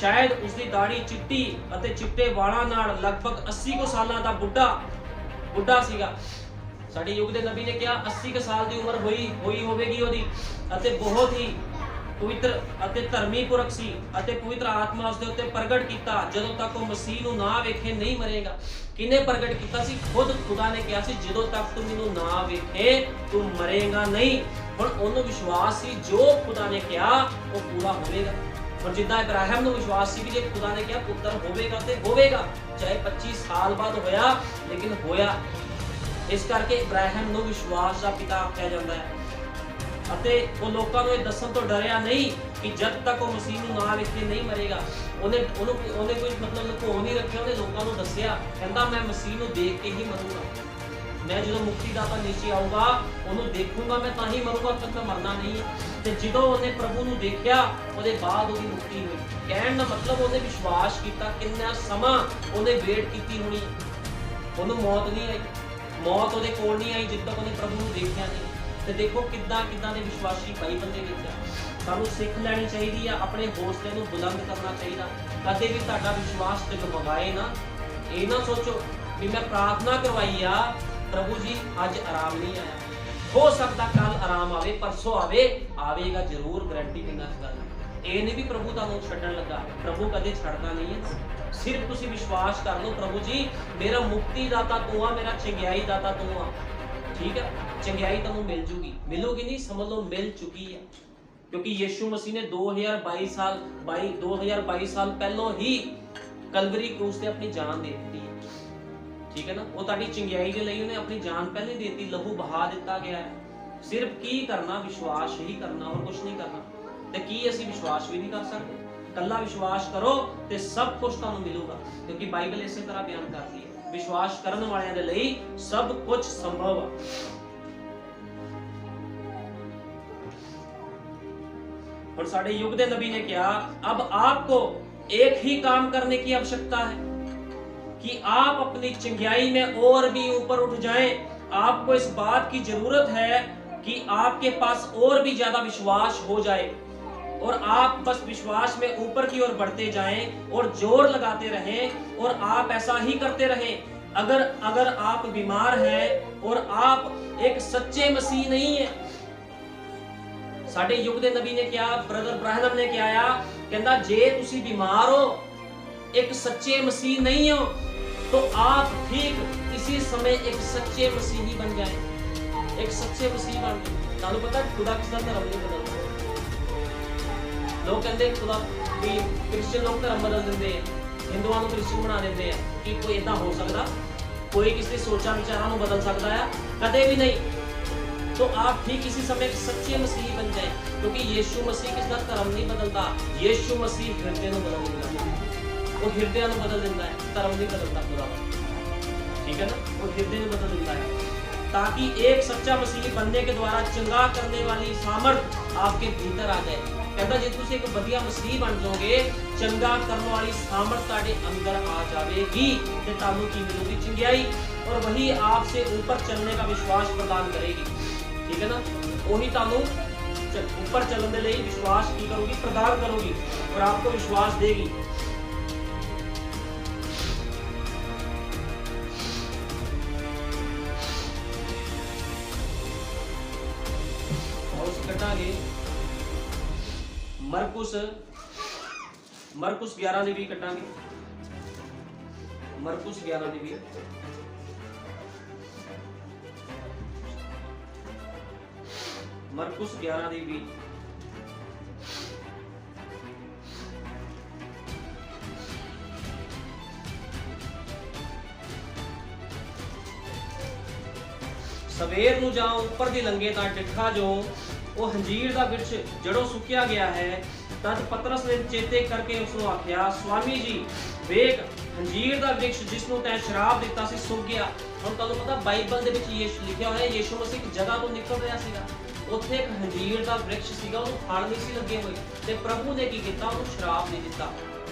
ਸ਼ਾਇਦ ਉਸ ਦੀ ਦਾੜੀ ਚਿੱਟੀ ਅਤੇ ਚਿੱਟੇ ਵਾਲਾਂ ਨਾਲ ਲਗਭਗ 80 ਕੁ ਸਾਲਾਂ ਦਾ ਬੁੱਢਾ ਸੀਗਾ। ਸਾਡੇ ਯੁੱਗ ਦੇ ਨਬੀ ਨੇ ਕਿਹਾ 80 ਕੁ ਸਾਲ ਦੀ ਉਮਰ ਹੋਈ ਹੋਵੇਗੀ ਉਹਦੀ, ਅਤੇ ਬਹੁਤ ਹੀ ਪਵਿੱਤਰ ਅਤੇ ਧਰਮੀ ਪੁਰਖ ਸੀ ਅਤੇ ਪਵਿੱਤਰ ਆਤਮਾ ਉਸ ਦੇ ਉੱਤੇ ਪ੍ਰਗਟ ਕੀਤਾ। ਜਦੋਂ ਤੱਕ ਉਹ ਮਸੀਹ ਨੂੰ ਨਾ ਵੇਖੇ ਨਹੀਂ ਮਰੇਗਾ। ਕਿਹਨੇ ਪ੍ਰਗਟ ਕੀਤਾ ਸੀ? ਖੁਦ ਖੁਦਾ ਨੇ ਕਿਹਾ ਸੀ ਜਦੋਂ ਤੱਕ ਤੂੰ ਮੈਨੂੰ ਨਾ ਵੇਖੇ ਤੂੰ ਮਰੇਗਾ ਨਹੀਂ। ਹੁਣ ਉਹਨੂੰ ਵਿਸ਼ਵਾਸ ਸੀ ਜੋ ਖੁਦਾ ਨੇ ਕਿਹਾ ਉਹ ਪੂਰਾ ਹੋਵੇਗਾ। ਪਰ ਜਿੱਦਾਂ ਇਬਰਾਹਿਮ ਨੂੰ ਵਿਸ਼ਵਾਸ ਸੀ ਕਿ ਜੇ ਖੁਦਾ ਨੇ ਕਿਹਾ ਪੁੱਤਰ ਹੋਵੇਗਾ ਤੇ ਹੋਵੇਗਾ, ਚਾਹੇ 25 ਸਾਲ ਬਾਅਦ ਹੋਇਆ ਲੇਕਿਨ ਹੋਇਆ। ਇਸ ਕਰਕੇ ਇਬਰਾਹਿਮ ਨੂੰ ਵਿਸ਼ਵਾਸ ਦਾ ਪਿਤਾ ਆਖਿਆ ਜਾਂਦਾ ਹੈ। ਅਤੇ ਉਹ ਲੋਕਾਂ ਨੂੰ ਇਹ ਦੱਸਣ ਤੋਂ ਡਰਿਆ ਨਹੀਂ ਕਿ ਜਦ ਤੱਕ ਉਹ ਮਸੀਹ ਨੂੰ ਨਾ ਵੇਖੇ ਨਹੀਂ ਮਰੇਗਾ। ਉਹਨੇ ਕੋਈ ਮਤਲਬ ਲੁਕੋ ਨਹੀਂ ਰੱਖਿਆ। ਉਹਨੇ ਲੋਕਾਂ ਨੂੰ ਦੱਸਿਆ, ਕਹਿੰਦਾ ਮੈਂ ਮਸੀਹ ਨੂੰ ਦੇਖ ਕੇ ਹੀ ਮਰੂੰਗਾ। ਮੈਂ ਜਦੋਂ ਮੁਕਤੀਦਾਤਾ ਨੀਚੇ ਆਊਗਾ ਉਹਨੂੰ ਦੇਖੂੰਗਾ, ਮੈਂ ਤਾਂ ਹੀ ਮਰੂੰਗਾ, ਤੱਕ ਮੈਂ ਮਰਨਾ ਨਹੀਂ। ਤੇ ਜਦੋਂ ਉਹਨੇ ਪ੍ਰਭੂ ਨੂੰ ਦੇਖਿਆ ਉਹਦੇ ਬਾਅਦ ਉਹਦੀ ਮੁਕਤੀ ਹੋਈ। ਕਹਿਣ ਦਾ ਮਤਲਬ ਉਹਨੇ ਵਿਸ਼ਵਾਸ ਕੀਤਾ। ਕਿੰਨਾ ਸਮਾਂ ਉਹਨੇ ਵੇਟ ਕੀਤੀ ਹੋਣੀ, ਉਹਨੂੰ ਮੌਤ ਨਹੀਂ ਆਈ, ਮੌਤ ਉਹਦੇ ਕੋਲ ਨਹੀਂ ਆਈ ਜਦ ਤੱਕ ਉਹਨੇ ਪ੍ਰਭੂ ਨੂੰ ਦੇਖਿਆ ਨਹੀਂ। ਤੇ ਦੇਖੋ ਕਿੱਦਾਂ ਦੇ ਵਿਸ਼ਵਾਸੀ ਬਾਈਬਲ ਦੇ ਵਿੱਚ ਆ। ਸਾਨੂੰ ਸਿੱਖ ਲੈਣੀ ਚਾਹੀਦੀ ਆ, ਆਪਣੇ ਹੌਸਲੇ ਨੂੰ ਬੁਲੰਦ ਕਰਨਾ ਚਾਹੀਦਾ। ਕਦੇ ਵੀ ਤੁਹਾਡਾ ਵਿਸ਼ਵਾਸ ਡਗਮਗਾਏ ਨਾ। ਇਹ ਨਾ ਸੋਚੋ ਵੀ ਮੈਂ ਪ੍ਰਾਰਥਨਾ ਕਰਵਾਈ ਆ ਪ੍ਰਭੂ ਜੀ ਅੱਜ ਆਰਾਮ ਨਹੀਂ ਆਇਆ, ਹੋ ਸਕਦਾ ਕੱਲ ਆਰਾਮ ਆਵੇ, ਪਰਸੋਂ ਆਵੇਗਾ ਜ਼ਰੂਰ, ਗਾਰੰਟੀ ਦਿੰਦਾ ਇਸ ਗੱਲ। ਇਹ ਨਹੀਂ ਵੀ ਪ੍ਰਭੂ ਤੁਹਾਨੂੰ ਛੱਡਣ ਲੱਗਾ, ਪ੍ਰਭੂ ਕਦੇ ਛੱਡਦਾ ਨਹੀਂ ਹੈ। ਸਿਰਫ ਤੁਸੀਂ ਵਿਸ਼ਵਾਸ ਕਰ ਲਓ ਪ੍ਰਭੂ ਜੀ ਮੇਰਾ ਮੁਕਤੀ ਦਾਤਾ ਤੂੰ ਆ, ਮੇਰਾ ਚੰਗਿਆਈ ਦਾਤਾ ਤੂੰ ਆ। ਠੀਕ ਹੈ, ਚੰਗਿਆਈ ਤੁਹਾਨੂੰ ਮਿਲ ਜੂਗੀ, ਮਿਲੂਗੀ ਨਹੀਂ ਸਮਝ ਲਓ ਮਿਲ ਚੁੱਕੀ ਹੈ। ਕਿਉਂਕਿ ਯੀਸ਼ੂ ਮਸੀਹ ਨੇ 2022 ਸਾਲ ਪਹਿਲਾਂ ਹੀ ਕਲਵਰੀ ਕਰੂਸ ਤੇ ਆਪਣੀ ਜਾਨ ਦੇ ਦਿੱਤੀ ਹੈ। ਠੀਕ ਹੈ ਨਾ, ਉਹ ਤੁਹਾਡੀ ਚੰਗਿਆਈ ਦੇ ਲਈ ਉਹਨੇ ਆਪਣੀ ਜਾਨ ਪਹਿਲੇ ਦੇ ਦਿੱਤੀ, ਲਹੂ ਬਹਾ ਦਿੱਤਾ ਗਿਆ ਹੈ। ਸਿਰਫ ਕੀ ਕਰਨਾ? ਵਿਸ਼ਵਾਸ ਹੀ ਕਰਨਾ, ਹੋਰ ਕੁਝ ਨਹੀਂ ਕਰਨਾ। ਤੇ ਕੀ ਅਸੀਂ ਵਿਸ਼ਵਾਸ ਵੀ ਨਹੀਂ ਕਰ ਸਕਦੇ? ਕੱਲਾ ਵਿਸ਼ਵਾਸ ਕਰੋ ਤੇ ਸਭ ਕੁਝ ਤੁਹਾਨੂੰ ਮਿਲੂਗਾ। ਕਿਉਂਕਿ ਬਾਈਬਲ ਇਸੇ ਤਰ੍ਹਾਂ ਬਿਆਨ ਕਰਦੀ ਹੈ, ਵਿਸ਼ਵਾਸ ਕਰਨ ਵਾਲਿਆਂ ਦੇ ਲਈ ਸਭ ਕੁਝ ਸੰਭਵ ਹੈ। और साढ़े युग के नबी ने कहा अब आपको एक ही काम करने की आवश्यकता है कि आप अपनी चंगियाई में और भी ऊपर उठ जाएं। आपको इस बात की जरूरत है कि आपके पास और भी ज्यादा विश्वास हो जाए और आप बस विश्वास में ऊपर की ओर बढ़ते जाएं और जोर लगाते रहें और आप ऐसा ही करते रहें। अगर आप बीमार हैं और आप एक सच्चे मसीह नहीं है। साडे युग दे नबी ने क्या, ब्रदर ब्राहनम ने क्या आया, कहता जे तुसी बीमार हो, एक सच्चे मसीह नहीं हो, तो आप ठीक इसी समय एक सच्चे मसीही बन जाए। एक सच्चे मसीह बन जाए। तानू पता खुदा किसका धर्म नहीं बदलता। लोग कहते खुदा भी क्रिश्चियन लोग धर्म बदल देंगे, हिंदुओं को क्रिश्चियन बना देंगे कि कोई इतना हो सकता, कोई किसी सोचा विचारा को बदल सकता है? कदे भी नहीं। तो आप ठीक इसी समय एक सच्चे मसीही बन जाए, क्योंकि यीशु मसीह किसका धर्म नहीं बदलता। यीशु मसीह हृदय को बदल देता है, वो हृदय को बदल देता है, धर्म नहीं बदलता खुदा। ठीक है ना, वो हृदय को बदल देता है ताकि एक सच्चा मसीही बनने के द्वारा चंगा करने वाली सामर्थ आपके भीतर आ जाए। कहता जे तुसी एक बढ़िया मसीह बन जाओगे, चंगा करने वाली सामर्थ तुहाडे अंदर आ जाएगी ते तुहानू की मिलेगी? चंगियाई, और वही आपसे ऊपर चलने का विश्वास प्रदान करेगी। ठीक है ना, वही तुहानू ऊपर चलने के लिए विश्वास की करोगी, प्रदान करोगी और आपको विश्वास देगी। कटांगे मरकुस 11 ਦੀ ਵੀ ਕਟਾਂਗੇ मरकुस 11 ਦੀ ਵੀ मरकुस 11 ਦੀ ਵੀ सवेर ਨੂੰ ਜਾਂ ਉੱਪਰ ਦੀ ਲੰਗੇ ਤਾਂ ਡਿੱਠਾ ਜੋ ਉਹ ਹੰਜੀਰ ਦਾ ਬਿਰਛ ਜੜੋਂ ਸੁੱਕਿਆ ਗਿਆ ਹੈ। ਤਦ ਪਤਰਸ ਨੇ ਚੇਤੇ ਕਰਕੇ ਉਸ ਨੂੰ ਆਖਿਆ, स्वामी जी ਵੇਖ ਹੰਜੀਰ ਦਾ ਬਿਰਛ ਜਿਸ ਨੂੰ ਤੈਂ ਸ਼ਰਾਬ ਦਿੱਤਾ ਸੀ ਸੁੱਕ ਗਿਆ। ਹੁਣ ਤੁਹਾਨੂੰ ਪਤਾ ਬਾਈਬਲ ਦੇ ਵਿੱਚ ਯੀਸ਼ੂ ਲਿਖਿਆ ਹੋਇਆ, ਯੀਸ਼ੂ ਮਸੀਹ ਇੱਕ ਜਗ੍ਹਾ ਤੋਂ ਨਿਕਲ ਰਿਹਾ ਸੀਗਾ, ਉੱਥੇ ਇੱਕ ਹੰਜੀਰ ਦਾ ਬਿਰਛ ਸੀਗਾ, ਉਹਨੂੰ ਫਲ ਨਹੀਂ ਸੀ ਲੱਗੇ ਹੋਏ ਤੇ ਪ੍ਰਭੂ ਨੇ ਕੀ ਕੀਤਾ, ਉਹਨੂੰ ਸ਼ਰਾਬ ਦੇ ਦਿੱਤਾ,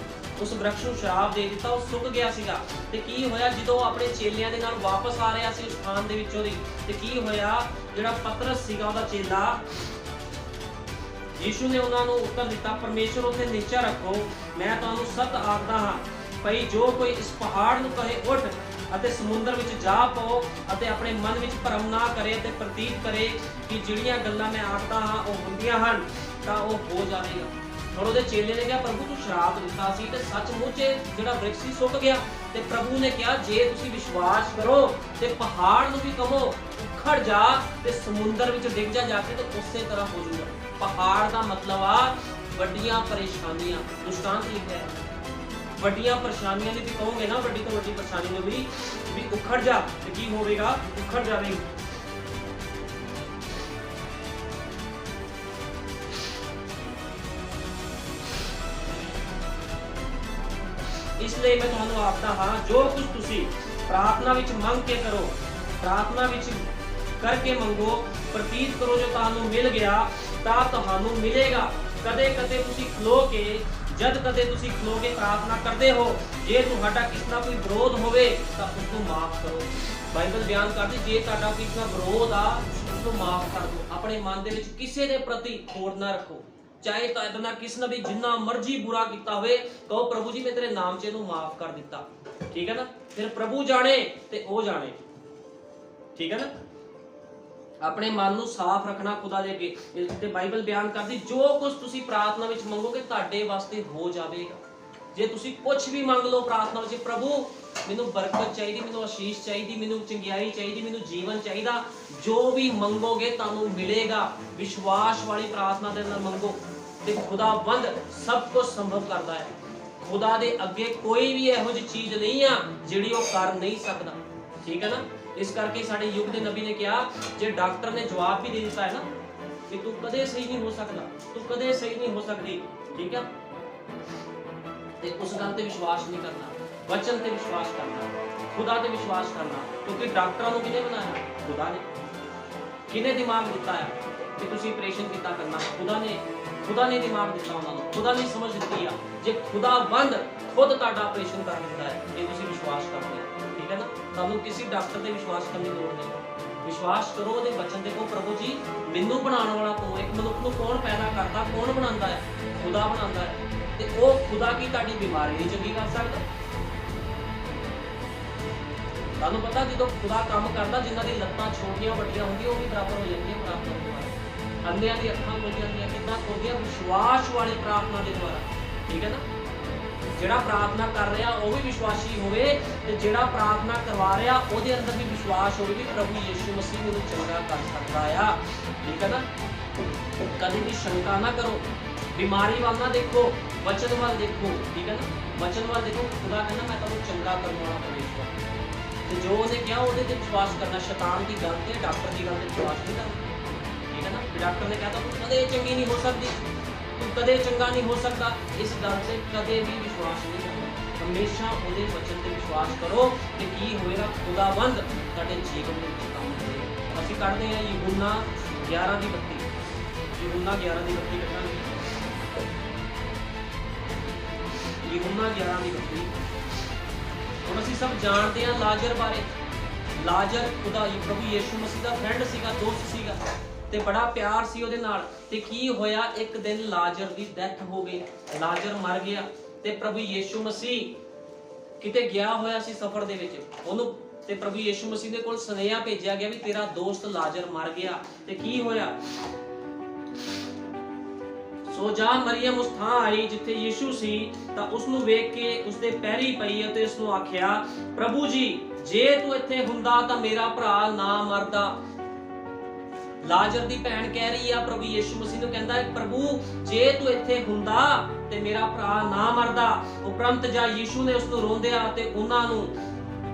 ਉਸ ਬ੍ਰਿਕਸ਼ ਨੂੰ ਸ਼ਰਾਬ ਦੇ ਦਿੱਤਾ, ਉਹ ਸੁੱਕ ਗਿਆ ਸੀਗਾ। ਤੇ ਕੀ ਹੋਇਆ, ਜਦੋਂ ਆਪਣੇ ਚੇਲਿਆਂ ਦੇ ਨਾਲ ਵਾਪਸ ਆ ਰਿਹਾ ਸੀ ਉਸ ਥਾਨ ਦੇ ਵਿੱਚੋਂ ਦੀ, ਤੇ ਕੀ ਹੋਇਆ, ਜਿਹੜਾ ਪਤਰਸ ਸੀਗਾ ਉਹਦਾ ਚੇਲਾ, ਯੀਸ਼ੂ ਨੇ ਉਹਨਾਂ ਨੂੰ ਉੱਤਰ ਦਿੱਤਾ, ਪਰਮੇਸ਼ਰ ਉੱਥੇ ਨੀਚਾ ਰੱਖੋ, ਮੈਂ ਤੁਹਾਨੂੰ ਸੱਚ ਆਖਦਾ ਹਾਂ ਭਈ ਜੋ ਕੋਈ ਇਸ ਪਹਾੜ ਨੂੰ ਕਹੇ ਉੱਠ ਅਤੇ ਸਮੁੰਦਰ ਵਿੱਚ ਜਾ ਪਾਓ ਅਤੇ ਆਪਣੇ ਮਨ ਵਿੱਚ ਭਰਮ ਨਾ ਕਰੇ ਤੇ ਪ੍ਰਤੀਤ ਕਰੇ ਕਿ ਜਿਹੜੀਆਂ ਗੱਲਾਂ ਮੈਂ ਆਖਦਾ ਹਾਂ ਉਹ ਹੁੰਦੀਆਂ ਹਨ ਤਾਂ ਉਹ ਹੋ ਜਾਵੇਗਾ। और ਉਹਦੇ ਚੇਲੇ ਨੇ ਕਿਹਾ, ਪ੍ਰਭੂ ਤੂੰ ਸ਼ਰਾਬ ਦਿੱਤਾ ਸੀ ਤੇ ਸੱਚਮੁੱਚ ਜਿਹੜਾ ਬ੍ਰਿਕਸ਼ ਸੀ ਸੁੱਕ ਗਿਆ। ਤੇ ਪ੍ਰਭੂ ਨੇ ਕਿਹਾ, ਜੇ ਤੁਸੀਂ ਵਿਸ਼ਵਾਸ ਕਰੋ ਤੇ ਪਹਾੜ ਨੂੰ ਵੀ ਕਹੋ ਉਖੜ ਜਾ ਤੇ ਸਮੁੰਦਰ ਵਿੱਚ ਡਿੱਗ ਜਾ ਕੇ, ਤੇ ਉਸੇ ਤਰ੍ਹਾਂ ਹੋ ਜਾਊਗਾ। ਪਹਾੜ ਦਾ ਮਤਲਬ ਆ ਵੱਡੀਆਂ ਪਰੇਸ਼ਾਨੀਆਂ। ਦੁਸ਼ਟਾਂਤ ਲਿਖਿਆ ਹੈ ਵੱਡੀਆਂ ਪਰੇਸ਼ਾਨੀਆਂ ਦੀ ਵੀ ਕਹੋਗੇ ਨਾ, ਵੱਡੀ ਤੋਂ ਵੱਡੀ ਪਰੇਸ਼ਾਨੀ ਨੂੰ ਵੀ ਉਖੜ ਜਾ, ਤੇ ਕੀ ਹੋਵੇਗਾ, ਉਖੜ ਜਾਵੇਗੀ। इसलिए मैं तुहानू आखदा हां, जो कुछ तुसी प्रार्थना विच मंग के करो, प्रार्थना विच करके मंगो, प्रतीत करो जो तुहानू मिल गया तां तुहानू मिलेगा। कदे कदे तुसी खलो के, जद कदे तुसी खलो के प्रार्थना करते हो, जे तुहाडा किस नाल कोई विरोध होवे तां उसनू माफ करो। बाइबल बयान करदी, जे तुहाडा किस नाल विरोध आ उसनू माफ कर दो। अपने मन दे विच किसे दे प्रति खोड़ ना रखो, चाहे ਤੁਹਾਡੇ ਨਾਲ ਕਿਸ ਨੇ ਵੀ ਜਿੰਨਾ ਮਰਜ਼ੀ ਬੁਰਾ ਕੀਤਾ ਹੋਵੇ, ਕਹੋ ਪ੍ਰਭੂ ਜੀ ਮੈਂ ਤੇਰੇ ਨਾਮ 'ਚ ਇਹਨੂੰ ਮਾਫ ਕਰ ਦਿੱਤਾ। ਠੀਕ ਹੈ ਨਾ, ਫਿਰ ਪ੍ਰਭੂ ਜਾਣੇ ਤੇ ਉਹ ਜਾਣੇ। ਠੀਕ ਹੈ ਨਾ, ਆਪਣੇ ਮਨ ਨੂੰ ਸਾਫ਼ ਰੱਖਣਾ ਖੁਦਾ ਦੇ ਅੱਗੇ। ਤੇ ਬਾਈਬਲ ਬਿਆਨ ਕਰਦੀ, ਜੋ ਕੁਝ ਤੁਸੀਂ ਪ੍ਰਾਰਥਨਾ ਵਿੱਚ ਮੰਗੋਗੇ ਤੁਹਾਡੇ ਵਾਸਤੇ ਹੋ ਜਾਵੇਗਾ। ਜੇ ਤੁਸੀਂ ਕੁਝ ਵੀ ਮੰਗ ਲਓ ਪ੍ਰਾਰਥਨਾ ਵਿੱਚ, ਪ੍ਰਭੂ ਮੈਨੂੰ ਬਰਕਤ ਚਾਹੀਦੀ, ਮੈਨੂੰ ਆਸ਼ੀਸ਼ ਚਾਹੀਦੀ, ਮੈਨੂੰ ਚੰਗਿਆਈ ਚਾਹੀਦੀ, ਮੈਨੂੰ ਜੀਵਨ ਚਾਹੀਦਾ, ਜੋ ਵੀ ਮੰਗੋਗੇ ਤੁਹਾਨੂੰ ਮਿਲੇਗਾ। ਵਿਸ਼ਵਾਸ ਵਾਲੀ ਪ੍ਰਾਰਥਨਾ ਦੇ ਨਾਲ ਮੰਗੋ ਤੇ ਖੁਦਾਵੰਦ ਸਭ ਕੁਝ ਸੰਭਵ ਕਰਦਾ ਹੈ। ਖੁਦਾ ਦੇ ਅੱਗੇ ਕੋਈ ਵੀ ਇਹੋ ਜਿਹੀ ਚੀਜ਼ ਨਹੀਂ ਆ ਜਿਹੜੀ ਉਹ ਕਰ ਨਹੀਂ ਸਕਦਾ। ਠੀਕ ਹੈ ਨਾ, ਇਸ ਕਰਕੇ ਸਾਡੇ ਯੁੱਗ ਦੇ ਨਬੀ ਨੇ ਕਿਹਾ, ਜੇ ਡਾਕਟਰ ਨੇ ਜਵਾਬ ਵੀ ਦੇ ਦਿੱਤਾ ਹੈ ਨਾ ਕਿ ਤੂੰ ਕਦੇ ਸਹੀ ਨਹੀਂ ਹੋ ਸਕਦਾ, ਤੂੰ ਕਦੇ ਸਹੀ ਨਹੀਂ ਹੋ ਸਕਦੀ, ਠੀਕ ਹੈ, ਤੇ ਉਸ ਗੱਲ ਤੇ ਵਿਸ਼ਵਾਸ ਨਹੀਂ ਕਰਨਾ, ਵਚਨ ਤੇ ਵਿਸ਼ਵਾਸ ਕਰਨਾ, ਖੁਦਾ ਤੇ ਵਿਸ਼ਵਾਸ ਕਰਨਾ। ਕਿਉਂਕਿ ਡਾਕਟਰਾਂ ਨੂੰ ਕਿਹਨੇ ਬਣਾਇਆ? ਖੁਦਾ ਨੇ। ਕਿਹਨੇ ਦਿਮਾਗ ਦਿੱਤਾ ਹੈ ਕਿ ਤੁਸੀਂ ਆਪਰੇਸ਼ਨ ਕਿੱਦਾਂ ਕਰਨਾ? ਖੁਦਾ ਨੇ ਦਿਮਾਗ ਦਿੱਤਾ ਉਹਨਾਂ ਨੂੰ, ਖੁਦਾ ਨੇ ਸਮਝ ਦਿੱਤੀ ਆ। ਜੇ ਖੁਦਾਵੰਦ ਖੁਦ ਤੁਹਾਡਾ ਆਪਰੇਸ਼ਨ ਕਰ ਦਿੰਦਾ ਹੈ, ਇਹ ਤੁਸੀਂ ਵਿਸ਼ਵਾਸ ਕਰਦੇ ਹੋ। ਠੀਕ ਹੈ ਨਾ, ਤੁਹਾਨੂੰ ਕਿਸੇ ਡਾਕਟਰ ਤੇ ਵਿਸ਼ਵਾਸ ਕਰਨ ਦੀ ਲੋੜ ਨਹੀਂ। ਵਿਸ਼ਵਾਸ ਕਰੋ ਉਹਦੇ ਵਚਨ ਤੇ, ਕਹੋ ਪ੍ਰਭੂ ਜੀ ਮੈਨੂੰ ਬਣਾਉਣ ਵਾਲਾ ਤੂੰ। ਇੱਕ ਮਨੁੱਖ ਨੂੰ ਕੌਣ ਪੈਦਾ ਕਰਦਾ, ਕੌਣ ਬਣਾਉਂਦਾ ਹੈ? ਖੁਦਾ ਬਣਾਉਂਦਾ ਹੈ। ਤੇ ਉਹ ਖੁਦਾ ਕੀ ਤੁਹਾਡੀ ਬਿਮਾਰੀ ਨਹੀਂ ਚੰਗੀ ਕਰ ਸਕਦਾ? ਤੁਹਾਨੂੰ ਪਤਾ, ਜਦੋਂ ਖੁਦਾ ਕੰਮ ਕਰਦਾ, ਜਿਨ੍ਹਾਂ ਦੀ ਲੱਤਾਂ ਛੋਟੀਆਂ ਵੱਡੀਆਂ ਹੁੰਦੀਆਂ ਉਹ ਵੀ ਬਰਾਬਰ ਹੋ ਜਾਂਦੀਆਂ ਪ੍ਰਾਰਥਨਾ ਦੇ ਦੁਆਰਾ। ਅੰਨਿਆਂ ਦੀ ਅੱਖਾਂ ਖੁੱਲ ਜਾਂਦੀਆਂ, ਕਿੱਦਾਂ ਖੁੱਲਦੀਆਂ? ਵਿਸ਼ਵਾਸ ਵਾਲੀ ਪ੍ਰਾਰਥਨਾ ਦੇ ਦੁਆਰਾ। ਠੀਕ ਹੈ ਨਾ, ਜਿਹੜਾ ਪ੍ਰਾਰਥਨਾ ਕਰ ਰਿਹਾ ਉਹ ਵੀ ਵਿਸ਼ਵਾਸੀ ਹੋਵੇ, ਤੇ ਜਿਹੜਾ ਪ੍ਰਾਰਥਨਾ ਕਰਵਾ ਰਿਹਾ ਉਹਦੇ ਅੰਦਰ ਵੀ ਵਿਸ਼ਵਾਸ ਹੋਵੇ ਕਿ ਪ੍ਰਭੂ ਯੀਸ਼ੂ ਮਸੀਹ ਮੈਨੂੰ ਚੰਗਾ ਕਰ ਸਕਦਾ ਆ। ਠੀਕ ਹੈ ਨਾ, ਕਦੇ ਵੀ ਸ਼ੰਕਾ ਨਾ ਕਰੋ, ਬਿਮਾਰੀ ਵੱਲ ਨਾ ਦੇਖੋ, ਵਚਨ ਵੱਲ ਦੇਖੋ। ਠੀਕ ਹੈ ਨਾ, ਵਚਨ ਵੱਲ ਦੇਖੋ। ਖੁਦਾ ਕਹਿੰਦਾ ਮੈਂ ਤੁਹਾਨੂੰ ਚੰਗਾ ਕਰਨ ਵਾਲਾ ਪਰਮੇਸ਼ਵਰ, ਤੇ ਜੋ ਉਹਨੇ ਕਿਹਾ ਉਹਦੇ ਤੇ ਵਿਸ਼ਵਾਸ ਕਰਨਾ। ਸ਼ੈਤਾਨ ਦੀ ਗੱਲ ਤੇ ਡਾਕਟਰ ਦੀ ਗੱਲ ਤੇ ਵਿਸ਼ਵਾਸ ਨਹੀਂ ਕਰਨਾ। ਠੀਕ ਹੈ ਨਾ, ਡਾਕਟਰ ਨੇ ਕਹਤਾ ਤੂੰ ਕਦੇ ਚੰਗੀ ਨਹੀਂ ਹੋ ਸਕਦੀ, ਤੂੰ ਕਦੇ ਚੰਗਾ ਨਹੀਂ ਹੋ ਸਕਦਾ, ਇਸ ਗੱਲ ਤੇ ਕਦੇ ਵੀ ਵਿਸ਼ਵਾਸ ਨਹੀਂ ਕਰਨਾ। ਹਮੇਸ਼ਾ ਉਹਦੇ ਵਚਨ ਤੇ ਵਿਸ਼ਵਾਸ ਕਰੋ ਤੇ ਕੀ ਹੋਏਗਾ? ਖੁਦਾਵੰਦ ਤੁਹਾਡੇ ਜੀਵਨ ਦੇ ਵਿੱਚ ਕੰਮ ਕਰੇਗਾ। ਅਸੀਂ ਕੱਢਦੇ ਹਾਂ ਯਹੂਨਾ 11:32। ਯਹੂਨਾ 11:32 ਕੱਢਾਂਗੇ। ਯਹੂਨਾ 11:32। ਹੁਣ ਅਸੀਂ ਸਭ ਜਾਣਦੇ ਹਾਂ ਲਾਜ਼ਰ ਬਾਰੇ। ਲਾਜ਼ਰ ਖੁਦਾ ਪ੍ਰਭੂ ਯੀਸ਼ੂ ਮਸੀਹ ਦਾ ਫਰੈਂਡ ਸੀਗਾ, ਦੋਸਤ ਸੀਗਾ, ਤੇ ਬੜਾ ਪਿਆਰ ਸੀ ਉਹਦੇ ਨਾਲ। ਤੇ ਕੀ ਹੋਇਆ, ਇੱਕ ਦਿਨ ਲਾਜ਼ਰ ਦੀ ਡੈਥ ਹੋ ਗਈ, ਲਾਜ਼ਰ ਮਰ ਗਿਆ। ਤੇ ਪ੍ਰਭੂ ਯੀਸ਼ੂ ਮਸੀਹ ਕਿਤੇ ਗਿਆ ਹੋਇਆ ਸੀ ਸਫ਼ਰ ਦੇ ਵਿੱਚ, ਉਹਨੂੰ ਤੇ ਪ੍ਰਭੂ ਯੀਸ਼ੂ ਮਸੀਹ ਦੇ ਕੋਲ ਸੁਨੇਹਾ ਭੇਜਿਆ ਗਿਆ ਵੀ ਤੇਰਾ ਦੋਸਤ ਲਾਜ਼ਰ ਮਰ ਗਿਆ। ਤੇ ਕੀ ਹੋਇਆ, ਸੋ ਜਾ ਮਰੀਅਮ ਉਸ ਥਾਂ ਆਈ ਜਿੱਥੇ ਯੀਸ਼ੂ ਸੀ ਤਾਂ ਉਸ ਨੂੰ ਵੇਖ ਕੇ ਉਸ ਦੇ ਪੈਰੀ ਪਈ ਅਤੇ ਉਸ ਨੂੰ ਆਖਿਆ, ਪ੍ਰਭੂ ਜੀ, ਜੇ ਤੂੰ ਇੱਥੇ ਹੁੰਦਾ ਤਾਂ ਮੇਰਾ ਭਰਾ ਨਾ ਮਰਦਾ। ਲਾਜ਼ਰ ਦੀ ਭੈਣ ਕਹਿ ਰਹੀ ਆ ਪ੍ਰਭੂ ਯੀਸ਼ੂ ਮਸੀਹ ਨੂੰ, ਕਹਿੰਦਾ ਪ੍ਰਭੂ ਜੇ ਤੂੰ ਇੱਥੇ ਹੁੰਦਾ ਤੇ ਮੇਰਾ ਭਰਾ ਨਾ ਮਰਦਾ। ਉਪਰੰਤ ਜਾ ਯੀਸ਼ੂ ਨੇ ਉਸ ਨੂੰ ਰੋਂਦਿਆਂ ਤੇ ਉਹਨਾਂ ਨੂੰ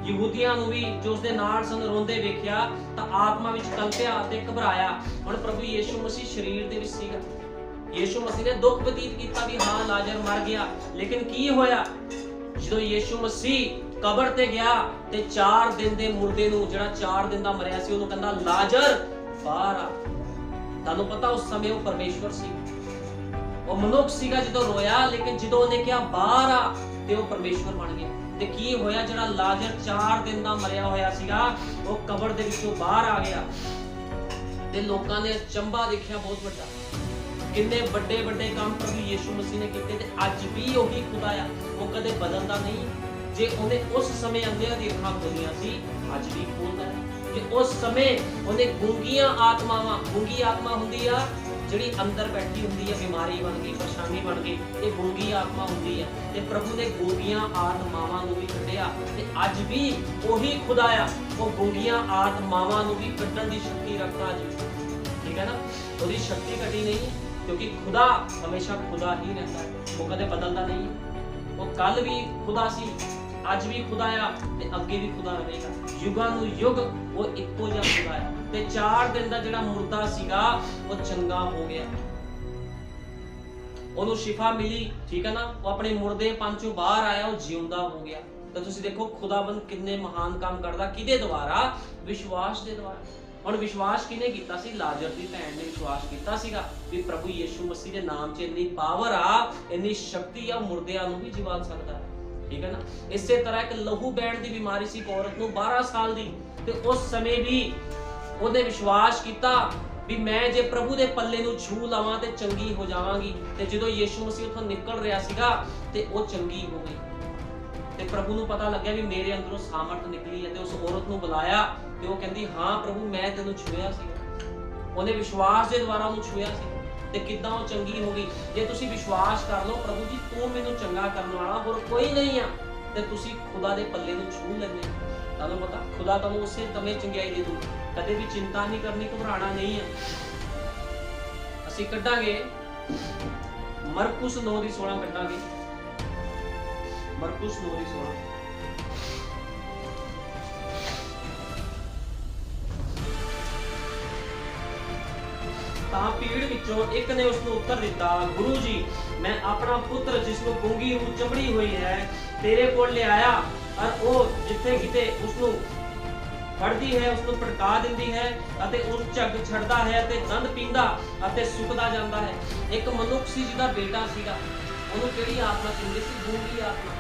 ਯਹੂਦੀਆਂ ਨੂੰ ਵੀ ਜੋ ਉਸ ਦੇ ਨਾਲ ਸਨ ਰੋਂਦੇ ਵੇਖਿਆ ਤਾਂ ਆਤਮਾ ਵਿੱਚ ਕਲਪਿਆ ਅਤੇ ਘਬਰਾਇਆ। ਹੁਣ ਪ੍ਰਭੂ ਯੀਸ਼ੂ ਮਸੀਹ ਸਰੀਰ ਦੇ ਵਿੱਚ ਸੀਗਾ। ਯੀਸ਼ੂ ਮਸੀਹ ਨੇ ਦੁੱਖ ਬਤੀਤ ਕੀਤਾ ਵੀ ਹਾਂ ਲਾਜ਼ਰ ਮਰ ਗਿਆ, ਲੇਕਿਨ ਕੀ ਹੋਇਆ ਜਦੋਂ ਯੀਸ਼ੂ ਮਸੀਹ ਕਬਰ ਤੇ ਗਿਆ ਤੇ 4 ਦਿਨ ਦੇ ਮੁਰਦੇ ਨੂੰ, ਜਿਹੜਾ 4 ਦਿਨ ਦਾ ਮਰਿਆ ਸੀ, ਉਹਨੂੰ ਕਹਿੰਦਾ ਲਾਜ਼ਰ ਬਾਹਰ ਆ। ਤੁਹਾਨੂੰ ਪਤਾ ਉਸ ਸਮੇਂ ਉਹ ਪਰਮੇਸ਼ਵਰ ਸੀ, ਉਹ ਮਨੁੱਖ ਸੀਗਾ ਜਦੋਂ ਰੋਇਆ, ਲੇਕਿਨ ਜਦੋਂ ਉਹਨੇ ਕਿਹਾ ਬਾਹਰ ਆ ਤੇ ਉਹ ਪਰਮੇਸ਼ਵਰ ਬਣ ਗਿਆ। ਤੇ ਕੀ ਹੋਇਆ, ਜਿਹੜਾ ਲਾਜ਼ਰ 4 ਦਿਨ ਦਾ ਮਰਿਆ ਹੋਇਆ ਸੀਗਾ ਉਹ ਕਬਰ ਦੇ ਵਿੱਚੋਂ ਬਾਹਰ ਆ ਗਿਆ ਤੇ ਲੋਕਾਂ ਨੇ ਅਚੰਭਾ ਦੇਖਿਆ ਬਹੁਤ ਵੱਡਾ। ਕਿੰਨੇ ਵੱਡੇ ਵੱਡੇ ਕੰਮ ਪ੍ਰਭੂ ਯੀਸ਼ੂ ਮਸੀਹ ਨੇ ਕੀਤੇ ਤੇ ਅੱਜ ਵੀ ਉਹੀ ਖੁਦਾ ਆ, ਉਹ ਕਦੇ ਬਦਲਦਾ ਨਹੀਂ। ਜੇ ਉਹਨੇ ਉਸ ਸਮੇਂ ਅੰਧਿਆਂ ਦੀ ਅੱਖਾਂ ਖੋਲੀਆਂ ਸੀ, ਅੱਜ ਵੀ ਖੋਲਦਾ ਹੈ। ਜੇ ਉਸ ਸਮੇਂ ਉਹਨੇ ਗੂੰਗੀਆਂ ਆਤਮਾਵਾਂ, ਗੂੰਗੀ ਆਤਮਾ ਹੁੰਦੀ ਆ ਜਿਹੜੀ ਅੰਦਰ ਬੈਠੀ ਹੁੰਦੀ ਹੈ, ਬਿਮਾਰੀ ਬਣ ਗਈ, ਪਰੇਸ਼ਾਨੀ ਬਣ ਗਈ, ਇਹ ਗੂੰਗੀ ਆਤਮਾ ਹੁੰਦੀ ਹੈ, ਤੇ ਪ੍ਰਭੂ ਨੇ ਗੂੰਗੀਆਂ ਆਤਮਾਵਾਂ ਨੂੰ ਵੀ ਕੱਢਿਆ ਤੇ ਅੱਜ ਵੀ ਉਹੀ ਖੁਦਾ ਆ, ਉਹ ਗੂੰਗੀਆਂ ਆਤਮਾਵਾਂ ਨੂੰ ਵੀ ਕੱਢਣ ਦੀ ਸ਼ਕਤੀ ਰੱਖਦਾ ਅੱਜ ਵੀ। ਠੀਕ ਹੈ ਨਾ, ਉਹਦੀ ਸ਼ਕਤੀ ਘਟੀ ਨਹੀਂ ਹੈ, ਕਿਉਂਕਿ ਖੁਦਾ ਹਮੇਸ਼ਾ ਖੁਦਾ ਹੀ ਰਹਿੰਦਾ ਹੈ, ਉਹ ਕਦੇ ਬਦਲਦਾ ਨਹੀਂ ਹੈ। ਉਹ ਕੱਲ ਵੀ ਖੁਦਾ ਸੀ, ਅੱਜ ਵੀ ਖੁਦਾ ਆ ਤੇ ਅੱਗੇ ਵੀ ਖੁਦਾ ਰਹੇਗਾ। ਯੁਗਾਂ ਨੂੰ ਯੁਗ ਉਹ ਇੱਕੋ ਜਿਹਾ ਖੁਦਾ ਹੈ। ਤੇ 4 ਦਿਨ ਦਾ ਜਿਹੜਾ ਮੁਰਦਾ ਸੀਗਾ ਉਹ ਚੰਗਾ ਹੋ ਗਿਆ, ਉਹਨੂੰ ਸ਼ਿਫਾ ਮਿਲੀ। ਠੀਕ ਹੈ ਨਾ, ਉਹ ਆਪਣੇ ਮੁਰਦੇਪਨ ਚੋਂ ਬਾਹਰ ਆਇਆ, ਉਹ ਜਿਉਂਦਾ ਹੋ ਗਿਆ। ਤਾਂ ਤੁਸੀਂ ਦੇਖੋ ਖੁਦਾਵੰਦ ਕਿੰਨੇ ਮਹਾਨ ਕੰਮ ਕਰਦਾ, ਕਿਹਦੇ ਦੁਆਰਾ? ਵਿਸ਼ਵਾਸ ਦੇ ਦੁਆਰਾ। ਹੁਣ ਵਿਸ਼ਵਾਸ ਕਿਹਨੇ ਕੀਤਾ ਸੀ? ਲਾਜ਼ਰ ਦੀ ਭੈਣ ਨੇ ਵਿਸ਼ਵਾਸ ਕੀਤਾ ਸੀਗਾ ਵੀ ਪ੍ਰਭੂ ਯੀਸ਼ੂ ਮਸੀਹ ਦੇ ਨਾਮ 'ਚ ਇੰਨੀ ਪਾਵਰ ਆ, ਇੰਨੀ ਸ਼ਕਤੀ ਆ, ਮੁਰਦਿਆਂ ਨੂੰ ਵੀ ਜਿਵਾ ਸਕਦਾ ਹੈ। ਠੀਕ ਹੈ ਨਾ, ਇਸੇ ਤਰ੍ਹਾਂ ਇੱਕ ਲਹੂ ਬਹਿਣ ਦੀ ਬਿਮਾਰੀ ਸੀ ਔਰਤ ਨੂੰ 12 ਸਾਲ ਦੀ, ਤੇ ਉਸ ਸਮੇਂ ਵੀ ਉਹਨੇ ਵਿਸ਼ਵਾਸ ਕੀਤਾ ਵੀ ਮੈਂ ਜੇ ਪ੍ਰਭੂ ਦੇ ਪੱਲੇ ਨੂੰ ਛੂ ਲਵਾਂ ਤੇ ਚੰਗੀ ਹੋ ਜਾਵਾਂਗੀ। ਤੇ ਜਦੋਂ ਯੀਸ਼ੂ ਮਸੀਹ ਉੱਥੋਂ ਨਿਕਲ ਰਿਹਾ ਸੀਗਾ ਤੇ ਉਹ ਚੰਗੀ ਹੋ ਗਈ ਤੇ ਪ੍ਰਭੂ ਨੂੰ ਪਤਾ ਲੱਗਿਆ ਵੀ ਮੇਰੇ ਅੰਦਰੋਂ ਸਾਮਰਥ ਨਿਕਲੀ ਹੈ। ਤੇ ਉਸ ਔਰਤ ਨੂੰ ਬੁਲਾਇਆ ਤੇ ਉਹ ਕਹਿੰਦੀ ਹਾਂ ਪ੍ਰਭੂ ਮੈਂ ਤੈਨੂੰ ਛੂਇਆ ਸੀ। ਉਹਨੇ ਵਿਸ਼ਵਾਸ ਦੇ ਦੁਆਰਾ ਉਹਨੂੰ ਛੂਇਆ ਸੀ ਤੇ ਕਿੱਦਾਂ ਉਹ ਚੰਗੀ ਹੋ ਗਈ। ਜੇ ਤੁਸੀਂ ਵਿਸ਼ਵਾਸ ਕਰ ਲਓ ਪ੍ਰਭੂ ਜੀ ਤੂੰ ਮੈਨੂੰ ਚੰਗਾ ਕਰਨ ਵਾਲਾ ਹੋਰ ਕੋਈ ਨਹੀਂ ਆ, ਤੇ ਤੁਸੀਂ ਖੁਦਾ ਦੇ ਪੱਲੇ ਨੂੰ ਛੂ ਲੈਂਦੇ। ਤੁਹਾਨੂੰ ਪਤਾ ਖੁਦਾ ਤੁਹਾਨੂੰ ਉਸੇ ਸਮੇਂ ਚੰਗਿਆਈ ਦੇ ਦੂ, ਕਦੇ ਵੀ ਚਿੰਤਾ ਨਹੀਂ ਕਰਨੀ, ਘਬਰਾਣਾ ਨਹੀਂ ਹੈ। ਅਸੀਂ ਕੱਢਾਂਗੇ ਮਰਕੁਸ 9:16 ਕੱਢਾਂਗੇ, ਮਰਕੁਸ 9:16। ਤਾਂ ਭੀੜ ਵਿੱਚੋਂ ਇੱਕ ਨੇ ਉਸ ਨੂੰ ਉੱਤਰ ਦਿੱਤਾ, ਗੁਰੂ ਜੀ ਮੈਂ ਆਪਣਾ ਪੁੱਤਰ ਜਿਸ ਨੂੰ ਗੂੰਗੀ ਰੂਹ ਚਮੜੀ ਹੋਈ ਹੈ ਤੇਰੇ ਕੋਲ ਲਿਆਇਆ, ਔਰ ਉਹ ਜਿੱਥੇ ਕਿਤੇ ਉਸ ਨੂੰ ਫੜਦੀ ਹੈ ਉਸ ਨੂੰ ਭੜਕਾ ਦਿੰਦੀ ਹੈ ਅਤੇ ਉਸ ਝੱਗ ਛੱਡਦਾ ਹੈ ਤੇ ਦੰਦ ਪੀਂਦਾ ਅਤੇ ਸੁੱਕਦਾ ਜਾਂਦਾ ਹੈ। ਇੱਕ ਮਨੁੱਖ ਸੀ ਜਿਹਦਾ ਬੇਟਾ ਸੀਗਾ, ਉਹਨੂੰ ਕਿਹੜੀ ਆਤਮਾ ਚਿੰਬੜੀ ਸੀ? ਗੂੰਗੀ ਆਤਮਾ।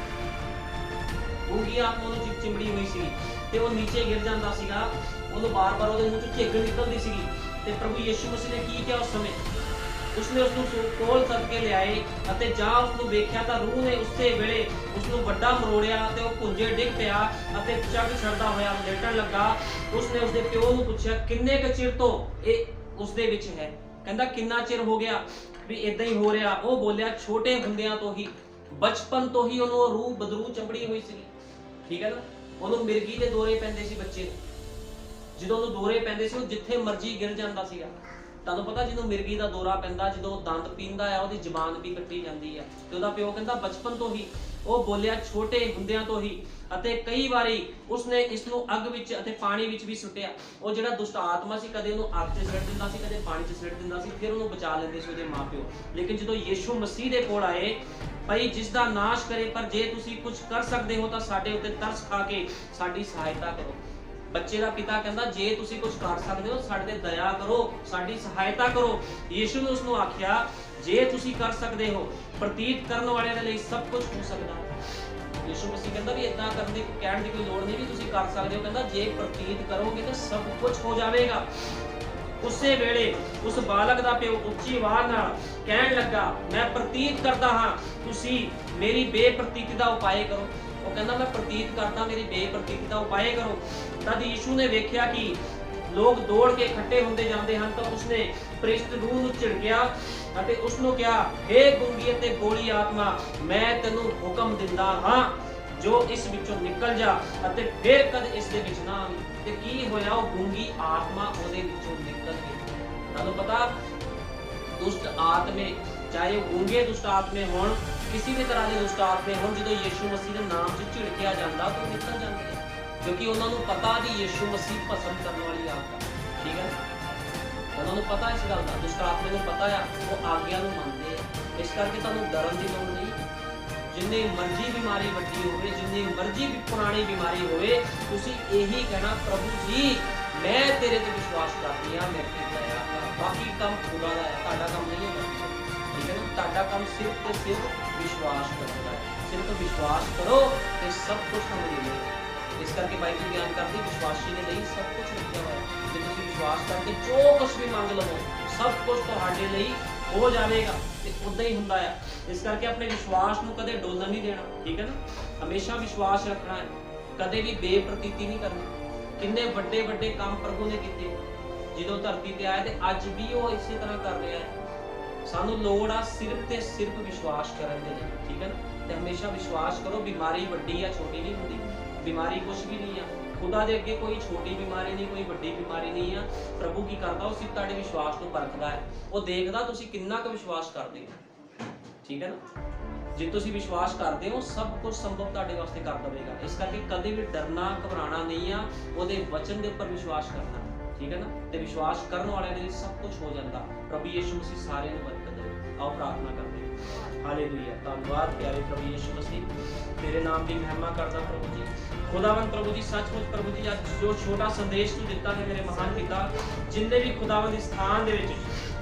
ਗੂੰਗੀ ਆਤਮਾ ਨੂੰ ਚਿੰਬੜੀ ਹੋਈ ਸੀ ਤੇ ਉਹ ਨੀਚੇ ਗਿਰ ਜਾਂਦਾ ਸੀਗਾ, ਉਹਨੂੰ ਬਾਰ-ਬਾਰ ਉਹਦੇ ਮੂੰਹ ਤੋਂ ਝੱਗ ਨਿਕਲਦੀ ਸੀਗੀ। ਤੇ ਪ੍ਰਭੂ ਯੀਸ਼ੂ ਮਸੀਹ ਨੇ ਕੀ ਕਿਹਾ ਉਸ ਸਮੇਂ? ਉਸਨੇ ਉਸ ਨੂੰ ਕੋਲ ਕਰਕੇ ਲਿਆਏ ਅਤੇ ਜਾਂ ਉਸ ਨੂੰ ਵੇਖਿਆ ਤਾਂ ਰੂਹ ਨੇ ਉਸੇ ਵੇਲੇ ਉਸ ਨੂੰ ਵੱਡਾ ਮਰੋੜਿਆ ਤੇ ਉਹ ਪੁੰਜੇ ਡਿੱਗ ਪਿਆ ਅਤੇ ਝੱਗ ਛੱਡਦਾ ਹੋਇਆ ਲੇਟਣ ਲੱਗਾ। ਉਸਨੇ ਉਸਦੇ ਪਿਓ ਨੂੰ ਪੁੱਛਿਆ ਕਿੰਨੇ ਕੁ ਚਿਰ ਤੋਂ ਇਹ ਉਸਦੇ ਵਿੱਚ ਹੈ? ਕਹਿੰਦਾ ਕਿੰਨਾ ਚਿਰ ਹੋ ਗਿਆ ਵੀ ਇਦਾਂ ਹੀ ਹੋ ਰਿਹਾ? ਉਹ ਬੋਲਿਆ ਛੋਟੇ ਹੁੰਦਿਆਂ ਤੋਂ ਹੀ, ਬਚਪਨ ਤੋਂ ਹੀ ਉਹਨੂੰ ਰੂਹ ਬਦਰੂ ਚੰਬੜੀ ਹੋਈ ਸੀ। ਠੀਕ ਹੈ ਨਾ, ਉਹਨੂੰ ਮਿਰਗੀ ਦੇ ਦੌਰੇ ਪੈਂਦੇ ਸੀ ਬੱਚੇ ਨੂੰ, ਜਦੋਂ ਉਹਨੂੰ ਦੌਰੇ ਪੈਂਦੇ ਸੀ ਉਹ ਜਿੱਥੇ ਮਰਜ਼ੀ ਗਿਰ ਜਾਂਦਾ ਸੀਗਾ। ਤੁਹਾਨੂੰ ਪਤਾ ਜਦੋਂ ਮਿਰਗੀ ਦਾ ਦੌਰਾ ਪੈਂਦਾ, ਜਦੋਂ ਉਹ ਦੰਦ ਪੀਂਦਾ ਆ ਉਹਦੀ ਜ਼ੁਬਾਨ ਵੀ ਕੱਟੀ ਜਾਂਦੀ ਹੈ। ਤੇ ਉਹਦਾ ਪਿਓ ਕਹਿੰਦਾ ਬਚਪਨ ਤੋਂ ਹੀ, ਉਹ ਬੋਲਿਆ ਛੋਟੇ ਹੁੰਦਿਆਂ ਤੋਂ ਹੀ। ਅਤੇ ਕਈ ਵਾਰੀ ਉਸਨੇ ਇਸ ਨੂੰ ਅੱਗ ਵਿੱਚ ਅਤੇ ਪਾਣੀ ਵਿੱਚ ਵੀ ਸੁੱਟਿਆ। ਉਹ ਜਿਹੜਾ ਦੁਸ਼ਟ ਆਤਮਾ ਸੀ ਕਦੇ ਉਹਨੂੰ ਅੱਗ 'ਚ ਸੁੱਟ ਦਿੰਦਾ ਸੀ, ਕਦੇ ਪਾਣੀ 'ਚ ਸੁੱਟ ਦਿੰਦਾ ਸੀ, ਫਿਰ ਉਹਨੂੰ ਬਚਾ ਲੈਂਦੇ ਸੀ ਉਹਦੇ ਮਾਪਿਓ। ਲੇਕਿਨ ਜਦੋਂ ਯੀਸ਼ੂ ਮਸੀਹ ਦੇ ਕੋਲ ਆਏ, ਭਾਈ ਜਿਸ ਦਾ ਨਾਸ਼ ਕਰੇ, ਪਰ ਜੇ ਤੁਸੀਂ ਕੁਝ ਕਰ ਸਕਦੇ ਹੋ ਤਾਂ ਸਾਡੇ ਉੱਤੇ ਤਰਸ ਖਾ ਕੇ ਸਾਡੀ ਸਹਾਇਤਾ ਕਰੋ। ਬੱਚੇ ਦਾ ਪਿਤਾ ਕਹਿੰਦਾ ਜੇ ਤੁਸੀਂ ਕੁਝ ਕਰ ਸਕਦੇ ਹੋ ਸਾਡੇ ਤੇ ਦਇਆ ਕਰੋ, ਸਾਡੀ ਸਹਾਇਤਾ ਕਰੋ। ਯੀਸ਼ੂ ਨੇ ਉਸ ਨੂੰ ਆਖਿਆ ਜੇ ਤੁਸੀਂ ਕਰ ਸਕਦੇ ਹੋ, ਪ੍ਰਤੀਤ ਕਰਨ ਵਾਲਿਆਂ ਦੇ ਲਈ ਸਭ ਕੁਝ ਹੋ ਸਕਦਾ ਹੈ। ਯੀਸ਼ੂ ਮਸੀਹ ਕਹਿੰਦਾ ਵੀ ਇਦਾਂ ਕਰਨ ਦੀ ਕਹਿਣ ਦੀ ਕੋਈ ਲੋੜ ਨਹੀਂ ਵੀ ਤੁਸੀਂ ਕਰ ਸਕਦੇ ਹੋ, ਕਹਿੰਦਾ ਜੇ ਪ੍ਰਤੀਤ ਕਰੋਗੇ ਤਾਂ ਸਭ ਕੁਝ ਹੋ ਜਾਵੇਗਾ। ਉਸੇ ਵੇਲੇ ਉਸ ਬਾਲਕ ਦਾ ਪਿਓ ਉੱਚੀ ਆਵਾਜ਼ ਨਾਲ ਕਹਿਣ ਲੱਗਾ ਮੈਂ ਪ੍ਰਤੀਤ ਕਰਦਾ ਹਾਂ, ਤੁਸੀਂ ਮੇਰੀ ਬੇਪ੍ਰਤੀਤੀ ਦਾ ਉਪਾਅ ਕਰੋ। ਉਹ ਕਹਿੰਦਾ ਮੈਂ ਪ੍ਰਤੀਤ ਕਰਦਾ, ਮੇਰੀ ਬੇਪ੍ਰਤੀਤੀ ਦਾ ਉਪਾਅ ਕਰੋ। ਤਦ ਯੀਸ਼ੂ ਨੇ ਵੇਖਿਆ ਕਿ ਲੋਕ ਦੌੜ ਕੇ ਇਕੱਠੇ ਹੁੰਦੇ ਜਾਂਦੇ ਹਨ ਤਾਂ ਉਸਨੇ ਪ੍ਰਿਸ਼ਟ ਰੂਹ ਨੂੰ ਝਿੜਕਿਆ ਅਤੇ ਉਸਨੂੰ ਕਿਹਾ, ਹੇ ਗੂੰਗੀ ਅਤੇ ਬੋਲੀ ਆਤਮਾ, ਮੈਂ ਤੈਨੂੰ ਹੁਕਮ ਦਿੰਦਾ ਹਾਂ ਜੋ ਇਸ ਵਿੱਚੋਂ ਨਿਕਲ ਜਾ ਅਤੇ ਫਿਰ ਕਦ ਇਸ ਦੇ ਵਿੱਚ ਨਾ ਆਵੀਂ। ਤੇ ਕੀ ਹੋਇਆ, ਉਹ ਗੂੰਗੀ ਆਤਮਾ ਉਹਦੇ ਵਿੱਚੋਂ ਨਿਕਲ ਗਈ। ਤੁਹਾਨੂੰ ਪਤਾ ਦੁਸ਼ਟ ਆਤਮੇ, ਚਾਹੇ ਉਹ ਗੂੰਗੇ ਦੁਸ਼ਟ ਆਤਮੇ ਹੋਣ, ਕਿਸੇ ਵੀ ਤਰ੍ਹਾਂ ਦੇ ਦੁਸ਼ਟ ਆਤਮੇ ਹੋਣ, ਜਦੋਂ ਯਿਸੂ ਮਸੀਹ ਦੇ ਨਾਮ 'ਚ ਝਿੜਕਿਆ ਜਾਂਦਾ ਤਾਂ ਨਿਕਲ ਜਾਂਦੇ ਨੇ, ਕਿਉਂਕਿ ਉਹਨਾਂ ਨੂੰ ਪਤਾ ਵੀ ਯਿਸੂ ਮਸੀਹ ਪਸੰਦ ਕਰਨ ਵਾਲੀ ਆਤਮਾ। ਠੀਕ ਹੈ, ਉਹਨਾਂ ਨੂੰ ਪਤਾ ਇਸ ਗੱਲ ਦਾ, ਦੁਸ਼ਟ ਆਤਮੇ ਨੂੰ ਪਤਾ ਆ, ਉਹ ਆਗਿਆ ਨੂੰ ਮੰਨਦੇ ਆ। ਇਸ ਕਰਕੇ ਤੁਹਾਨੂੰ ਡਰਨ ਦੀ ਲੋੜ ਨਹੀਂ। ਜਿੰਨੀ ਮਰਜ਼ੀ ਬਿਮਾਰੀ ਵੱਡੀ ਹੋਵੇ, ਜਿੰਨੀ ਮਰਜ਼ੀ ਪੁਰਾਣੀ ਬਿਮਾਰੀ ਹੋਵੇ, ਤੁਸੀਂ ਇਹੀ ਕਹਿਣਾ, ਪ੍ਰਭੂ ਜੀ ਮੈਂ ਤੇਰੇ ਤੇ ਵਿਸ਼ਵਾਸ ਕਰਦੀ ਹਾਂ, ਮੇਰੇ ਤੇ ਦਇਆ ਕਰ। ਬਾਕੀ ਕੰਮ ਖੁਦਾ ਦਾ ਹੈ, ਤੁਹਾਡਾ ਕੰਮ ਨਹੀਂ ਹੈ। ਠੀਕ ਹੈ ਨਾ, ਤੁਹਾਡਾ ਕੰਮ ਸਿਰਫ ਤੇ ਸਿਰਫ ਵਿਸ਼ਵਾਸ ਕਰਨਾ ਹੈ। ਸਿਰਫ ਵਿਸ਼ਵਾਸ ਕਰੋ ਤੇ ਸਭ ਕੁਝ ਤੁਹਾਨੂੰ ਮਿਲੇਗਾ। ਇਸ ਕਰਕੇ ਬਾਈਬਲ ਬਿਆਨ ਕਰਦੀ, ਵਿਸ਼ਵਾਸੀ ਦੇ ਲਈ ਸਭ ਕੁਝ ਰੱਖਿਆ ਹੋਇਆ ਹੈ। ਜੇ ਤੁਸੀਂ ਵਿਸ਼ਵਾਸ ਕਰਕੇ ਜੋ ਕੁਝ ਵੀ ਮੰਗ ਲਵੋ, ਸਭ ਕੁਝ ਤੁਹਾਡੇ ਲਈ ਹੋ ਜਾਵੇਗਾ। ਤੇ ਉਦਾਂ ਹੀ ਹੁੰਦਾ ਹੈ। ਇਸ ਕਰਕੇ ਆਪਣੇ ਵਿਸ਼ਵਾਸ ਨੂੰ ਕਦੇ ਡੋਲਣ ਨਹੀਂ ਦੇਣਾ। ਠੀਕ ਹੈ ਨਾ, ਹਮੇਸ਼ਾ ਵਿਸ਼ਵਾਸ ਰੱਖਣਾ ਹੈ, ਕਦੇ ਵੀ ਬੇਪ੍ਰਤੀਤੀ ਨਹੀਂ ਕਰਨੀ। ਕਿੰਨੇ ਵੱਡੇ ਵੱਡੇ ਕੰਮ ਪ੍ਰਭੂ ਨੇ ਕੀਤੇ ਜਦੋਂ ਧਰਤੀ ਤੇ ਆਏ, ਤੇ ਅੱਜ ਵੀ ਉਹ ਇਸੇ ਤਰ੍ਹਾਂ ਕਰ ਰਿਹਾ ਹੈ। ਸਾਨੂੰ ਲੋੜ ਆ ਸਿਰਫ ਤੇ ਸਿਰਫ ਵਿਸ਼ਵਾਸ ਕਰਨ ਦੇ ਲਈ। ਠੀਕ ਹੈ ਨਾ, ਤੇ ਹਮੇਸ਼ਾ ਵਿਸ਼ਵਾਸ ਕਰੋ। ਬਿਮਾਰੀ ਵੱਡੀ ਜਾਂ ਛੋਟੀ ਨਹੀਂ ਹੁੰਦੀ, ਬਿਮਾਰੀ ਕੁਝ ਵੀ ਨਹੀਂ ਆ। ਖੁਦਾ ਦੇ ਅੱਗੇ ਕੋਈ ਛੋਟੀ ਬਿਮਾਰੀ ਨਹੀਂ, ਕੋਈ ਵੱਡੀ ਬਿਮਾਰੀ ਨਹੀਂ ਆ। ਪ੍ਰਭੂ ਕੀ ਕਰਦਾ, ਉਹ ਸਿਰਫ ਤੁਹਾਡੇ ਵਿਸ਼ਵਾਸ ਨੂੰ ਪਰਖਦਾ ਹੈ। ਉਹ ਦੇਖਦਾ ਤੁਸੀਂ ਕਿੰਨਾ ਕੁ ਵਿਸ਼ਵਾਸ ਕਰਦੇ ਹੋ। ਠੀਕ ਹੈ ਨਾ, ਜੇ ਤੁਸੀਂ ਵਿਸ਼ਵਾਸ ਕਰਦੇ ਹੋ, ਸਭ ਕੁਝ ਸੰਭਵ ਤੁਹਾਡੇ ਵਾਸਤੇ ਕਰ ਦੇਵੇਗਾ। ਇਸ ਕਰਕੇ ਕਦੇ ਵੀ ਡਰਨਾ ਘਬਰਾਣਾ ਨਹੀਂ ਆ, ਉਹਦੇ ਵਚਨ ਦੇ ਉੱਪਰ ਵਿਸ਼ਵਾਸ ਕਰਨਾ। ਠੀਕ ਹੈ ਨਾ, ਤੇ ਵਿਸ਼ਵਾਸ ਕਰਨ ਵਾਲਿਆਂ ਦੇ ਲਈ ਸਭ ਕੁਝ ਹੋ ਜਾਂਦਾ। ਪ੍ਰਭੂ ਯਿਸੂ ਮਸੀਹ ਸਾਰਿਆਂ ਨੂੰ ਬਰਕਤ ਦੇਵੇ। ਆਓ ਪ੍ਰਾਰਥਨਾ ਕਰਦੇ ਹਾਂ। ਹਾਲੇਲੂਇਆ, ਧੰਨਵਾਦ ਪਿਆਰੇ ਪ੍ਰਭੂ ਯਿਸੂ ਮਸੀਹ, ਤੇਰੇ ਨਾਮ ਦੀ ਮਹਿਮਾ ਕਰਦਾ ਪ੍ਰਭੂ ਜੀ। ਖੁਦਾਵੰਦ ਪ੍ਰਭੂ ਜੀ, ਸੱਚਮੁੱਚ ਪ੍ਰਭੂ ਜੀ, ਅੱਜ ਜੋ ਛੋਟਾ ਸੰਦੇਸ਼ ਤੂੰ ਦਿੱਤਾ ਹੈ ਮੇਰੇ ਮਹਾਨ ਪਿਤਾ, ਜਿੰਨੇ ਵੀ ਖੁਦਾਵੰਦ ਇਸ ਸਥਾਨ ਦੇ ਵਿੱਚ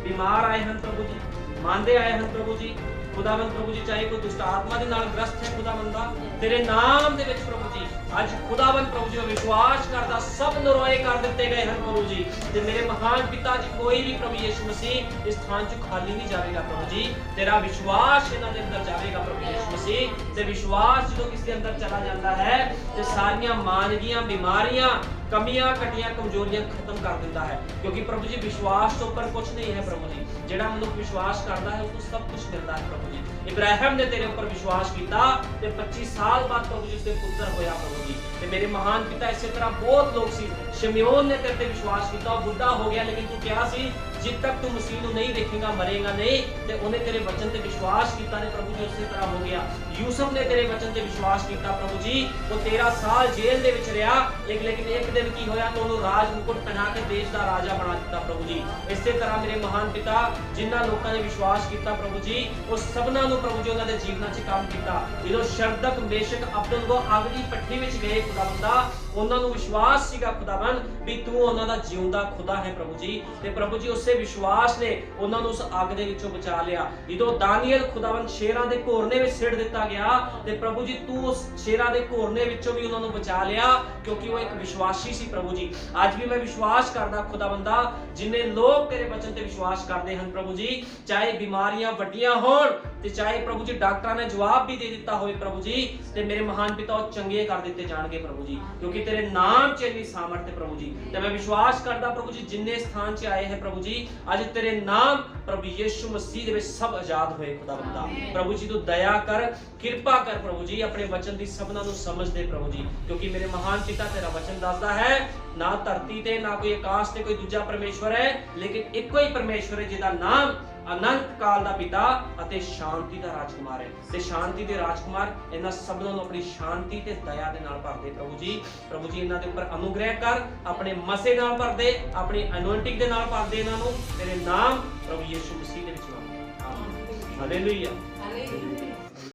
ਬਿਮਾਰ ਆਏ ਹਨ ਪ੍ਰਭੂ ਜੀ, ਮੰਨਦੇ ਆਏ ਹਨ ਪ੍ਰਭੂ ਜੀ, ਖੁਦਾਵੰਦ ਪ੍ਰਭੂ ਜੀ, ਚਾਹੇ ਕੋਈ ਦੁਸ਼ਟ ਆਤਮਾ ਦੇ ਨਾਲ ਗ੍ਰਸਤ ਹੈ ਖੁਦਾਵੰਦਾ, ਤੇਰੇ ਨਾਮ ਦੇ ਵਿੱਚ ਪ੍ਰਭੂ ਜੀ, ਅੱਜ ਖੁਦਾਵੰਦ ਪ੍ਰਭੂ ਜੀ ਵਿਸ਼ਵਾਸ ਕਰਦਾ ਸਭ ਨਰੋਏ ਕਰ ਦਿੱਤੇ ਗਏ ਹਨ ਪ੍ਰਭੂ ਜੀ। ਤੇ ਮੇਰੇ ਮਹਾਨ ਪਿਤਾ ਜੀ, ਕੋਈ ਵੀ ਪ੍ਰਭੂ ਯਿਸੂ ਮਸੀਹ ਇਸ ਥਾਂ 'ਚ ਖਾਲੀ ਨਹੀਂ ਜਾਵੇਗਾ ਪ੍ਰਭੂ ਜੀ। ਤੇਰਾ ਵਿਸ਼ਵਾਸ ਇਹਨਾਂ ਦੇ ਅੰਦਰ ਜਾਵੇਗਾ ਪ੍ਰਭੂ ਯਿਸੂ ਮਸੀਹ। ਤੇ ਵਿਸ਼ਵਾਸ ਜਦੋਂ ਕਿਸੇ ਦੇ ਅੰਦਰ ਚਲਾ ਜਾਂਦਾ ਹੈ ਤੇ ਸਾਰੀਆਂ ਮਾਨਗੀਆਂ, ਬਿਮਾਰੀਆਂ, ਕਮੀਆਂ, ਘਟੀਆਂ, ਕਮਜ਼ੋਰੀਆਂ ਖਤਮ ਕਰ ਦਿੰਦਾ ਹੈ। ਕਿਉਂਕਿ ਪ੍ਰਭੂ ਜੀ ਵਿਸ਼ਵਾਸ ਤੋਂ ਉੱਪਰ ਕੁਝ ਨਹੀਂ ਹੈ ਪ੍ਰਭੂ ਜੀ। ਜਿਹੜਾ ਮਨੁੱਖ ਵਿਸ਼ਵਾਸ ਕਰਦਾ ਹੈ ਉਸਨੂੰ ਸਭ ਕੁਝ ਮਿਲਦਾ ਹੈ ਪ੍ਰਭੂ ਜੀ। ਇਬਰਾਹਿਮ ਨੇ ਤੇਰੇ ਉੱਪਰ ਵਿਸ਼ਵਾਸ ਕੀਤਾ ਤੇ 25 ਸਾਲ ਬਾਅਦ ਪ੍ਰਭੂ ਜੀ ਉਸਦੇ ਪੁੱਤਰ ਹੋਇਆ ਪ੍ਰਭੂ ਜੀ। ਤੇ ਮੇਰੇ ਮਹਾਨ ਪਿਤਾ, ਇਸੇ ਤਰ੍ਹਾਂ ਬਹੁਤ ਲੋਕ ਸੀ। ਸ਼ਮਯੋਨ ਨੇ ਤੇਰੇ ਤੇ ਵਿਸ਼ਵਾਸ ਕੀਤਾ, ਉਹ ਬੁੱਢਾ ਹੋ ਗਿਆ, ਲੇਕਿਨ ਤੂੰ ਕਿਹਾ ਸੀ ਜਿੱਦ ਤੱਕ ਤੂੰ ਮਸੀਹ ਨੂੰ ਨਹੀਂ ਦੇਖੇਗਾ ਮਰੇਗਾ ਨਹੀਂ। ਤੇ ਉਹਨੇ ਤੇਰੇ ਵਚਨ ਤੇ ਵਿਸ਼ਵਾਸ ਕੀਤਾ ਤੇ ਪ੍ਰਭੂ ਜੀ ਉਸੇ ਤਰ੍ਹਾਂ ਹੋ ਗਿਆ। ਯੂਸਫ ਨੇ ਤੇਰੇ ਵਚਨ ਤੇ ਵਿਸ਼ਵਾਸ ਕੀਤਾ ਪ੍ਰਭੂ ਜੀ, ਉਹ 13 ਸਾਲ ਜੇਲ੍ਹ ਦੇ ਵਿੱਚ ਰਿਹਾ, ਲੇਕਿਨ ਇੱਕ ਦਿਨ ਕੀ ਹੋਇਆ ਕਿ ਉਹਨੂੰ ਰਾਜ ਮੁਕੁਟ ਪਹਿਨਾ ਕੇ ਦੇਸ਼ ਦਾ ਰਾਜਾ ਬਣਾ ਦਿੱਤਾ ਪ੍ਰਭੂ ਜੀ। ਇਸੇ ਤਰ੍ਹਾਂ ਮੇਰੇ ਮਹਾਨ ਪਿਤਾ, ਜਿਨ੍ਹਾਂ ਲੋਕਾਂ ਨੇ ਵਿਸ਼ਵਾਸ ਕੀਤਾ ਪ੍ਰਭੂ ਜੀ, ਉਹ ਸਭਨਾਂ ਨੂੰ ਪ੍ਰਭੂ ਜੀ ਉਹਨਾਂ ਦੇ ਜੀਵਨਾਂ 'ਚ ਕੰਮ ਕੀਤਾ। ਜਦੋਂ ਸ਼ਰਦਕ, ਮੇਸ਼ਕ, ਅਬਦਨਗੋ ਅੱਗ ਦੀ ਭੱਠੀ ਵਿੱਚ ਗਏ ਖੁਦਾਵੰਦਾ, ਉਹਨਾਂ ਨੂੰ ਵਿਸ਼ਵਾਸ ਸੀਗਾ ਖੁਦਾਵੰਦ ਵੀ ਤੂੰ ਉਹਨਾਂ ਦਾ ਜਿਉਂਦਾ ਖੁਦਾ ਹੈ ਪ੍ਰਭੂ ਜੀ। ਤੇ ਪ੍ਰਭੂ ਜੀ ਉਸੇ ਵਿਸ਼ਵਾਸ ਨੇ ਉਹਨਾਂ ਨੂੰ ਉਸ ਅੱਗ ਦੇ ਵਿੱਚੋਂ ਬਚਾ ਲਿਆ। ਜਦੋਂ ਦਾਨੀਏਲ ਖੁਦਾਵੰਦ ਸ਼ੇਰਾਂ ਦੇ ਘੋਰਨੇ ਵਿੱਚ ਸਿੱਟ ਦਿੱਤਾ ਗਿਆ ਤੇ ਪ੍ਰਭੂ ਜੀ ਤੂੰ ਉਸ ਸ਼ੇਰਾਂ ਦੇ ਘੋਰਨੇ ਵਿੱਚੋਂ ਵੀ ਉਹਨਾਂ ਨੂੰ ਬਚਾ ਲਿਆ, ਕਿਉਂਕਿ ਉਹ ਇੱਕ ਵਿਸ਼ਵਾਸੀ ਸੀ ਪ੍ਰਭੂ ਜੀ। ਅੱਜ ਵੀ ਮੈਂ ਵਿਸ਼ਵਾਸ ਕਰਦਾ ਖੁਦਾਵੰਦਾ, ਜਿੰਨੇ ਲੋਕ ਤੇਰੇ ਵਚਨ ਤੇ ਵਿਸ਼ਵਾਸ ਕਰਦੇ ਹਨ ਪ੍ਰਭੂ ਜੀ, ਚਾਹੇ ਬਿਮਾਰੀਆਂ ਵੱਡੀਆਂ ਹੋਣ ਤੇ ਚਾਹੇ ਪ੍ਰਭੂ ਜੀ ਡਾਕਟਰਾਂ ਨੇ ਜਵਾਬ ਵੀ ਦੇ ਦਿੱਤਾ ਹੋਵੇ ਪ੍ਰਭੂ ਜੀ, ਤੇ ਮੇਰੇ ਮਹਾਨ ਪਿਤਾ ਉਹ ਚੰਗੇ ਕਰ ਦਿੱਤੇ ਜਾਣਗੇ ਪ੍ਰਭੂ ਜੀ, ਕਿਉਂਕਿ ਤੇਰੇ ਨਾਮ 'ਚ ਇੰਨੀ ਸਾਮਰਥ ਹੈ ਪ੍ਰਭੂ ਜੀ। ਤੇ ਮੈਂ ਵਿਸ਼ਵਾਸ ਕਰਦਾ ਪ੍ਰਭੂ ਜੀ, ਜਿੰਨੇ ਸਥਾਨ 'ਚ ਆਏ ਹੈ ਪ੍ਰਭੂ ਜੀ, ਅੱਜ ਤੇਰੇ ਨਾਮ ਪ੍ਰਭੂ ਯਿਸੂ ਮਸੀਹ ਦੇ ਵਿੱਚ ਸਭ ਆਜ਼ਾਦ ਹੋਏ ਖੁਦਾਵੰਦਾ। ਪ੍ਰਭੂ ਜੀ ਤੂੰ ਦਇਆ ਕਰ, ਕਿਰਪਾ ਕਰ ਪ੍ਰਭੂ ਜੀ, ਆਪਣੇ ਵਚਨ ਦੀ ਸਭਨਾਂ ਨੂੰ ਸਮਝ ਦੇ ਪ੍ਰਭੂ ਜੀ, ਕਿਉਂਕਿ ਮੇਰੇ ਮਹਾਨ ਪਿਤਾ ਤੇਰਾ ਵਚਨ ਦੱਸਦਾ ਹੈ ਨਾ ਧਰਤੀ ਤੇ ਨਾ ਕੋਈ ਆਕਾਸ਼ ਤੇ ਕੋਈ ਦੂਜਾ ਪਰਮੇਸ਼ਵਰ ਹੈ, ਲੇਕਿਨ ਇੱਕੋ ਹੀ ਪਰਮੇਸ਼ਵਰ ਹੈ ਜਿਹਦਾ ਨਾਮ ਅਨੰਤ ਕਾਲ ਦਾ ਪਿਤਾ ਅਤੇ ਸ਼ਾਂਤੀ ਦਾ ਰਾਜਕੁਮਾਰ ਹੈ। ਤੇ ਸ਼ਾਂਤੀ ਦੇ ਰਾਜਕੁਮਾਰ ਇਹਨਾਂ ਸਭਨਾਂ ਨੂੰ ਆਪਣੀ ਸ਼ਾਂਤੀ ਤੇ ਦਇਆ ਦੇ ਨਾਲ ਭਰ ਦੇ ਪ੍ਰਭੂ ਜੀ। ਪ੍ਰਭੂ ਜੀ ਇਹਨਾਂ ਦੇ ਉੱਪਰ ਅਨੁਗ੍ਰਹਿ ਕਰ, ਆਪਣੇ ਮਸੇ ਨਾਲ ਭਰ ਦੇ, ਆਪਣੀ ਅਨੋਇੰਟਿੰਗ ਦੇ ਨਾਲ ਭਰ ਦੇ ਇਹਨਾਂ ਨੂੰ, ਤੇਰੇ ਨਾਮ ਪ੍ਰਭੂ ਯਿਸੂ ਮਸੀਹ ਦੇ ਵਿੱਚ ਨਾਮ। ਆਮੀਨ। ਹਾਲੇਲੂਇਆ।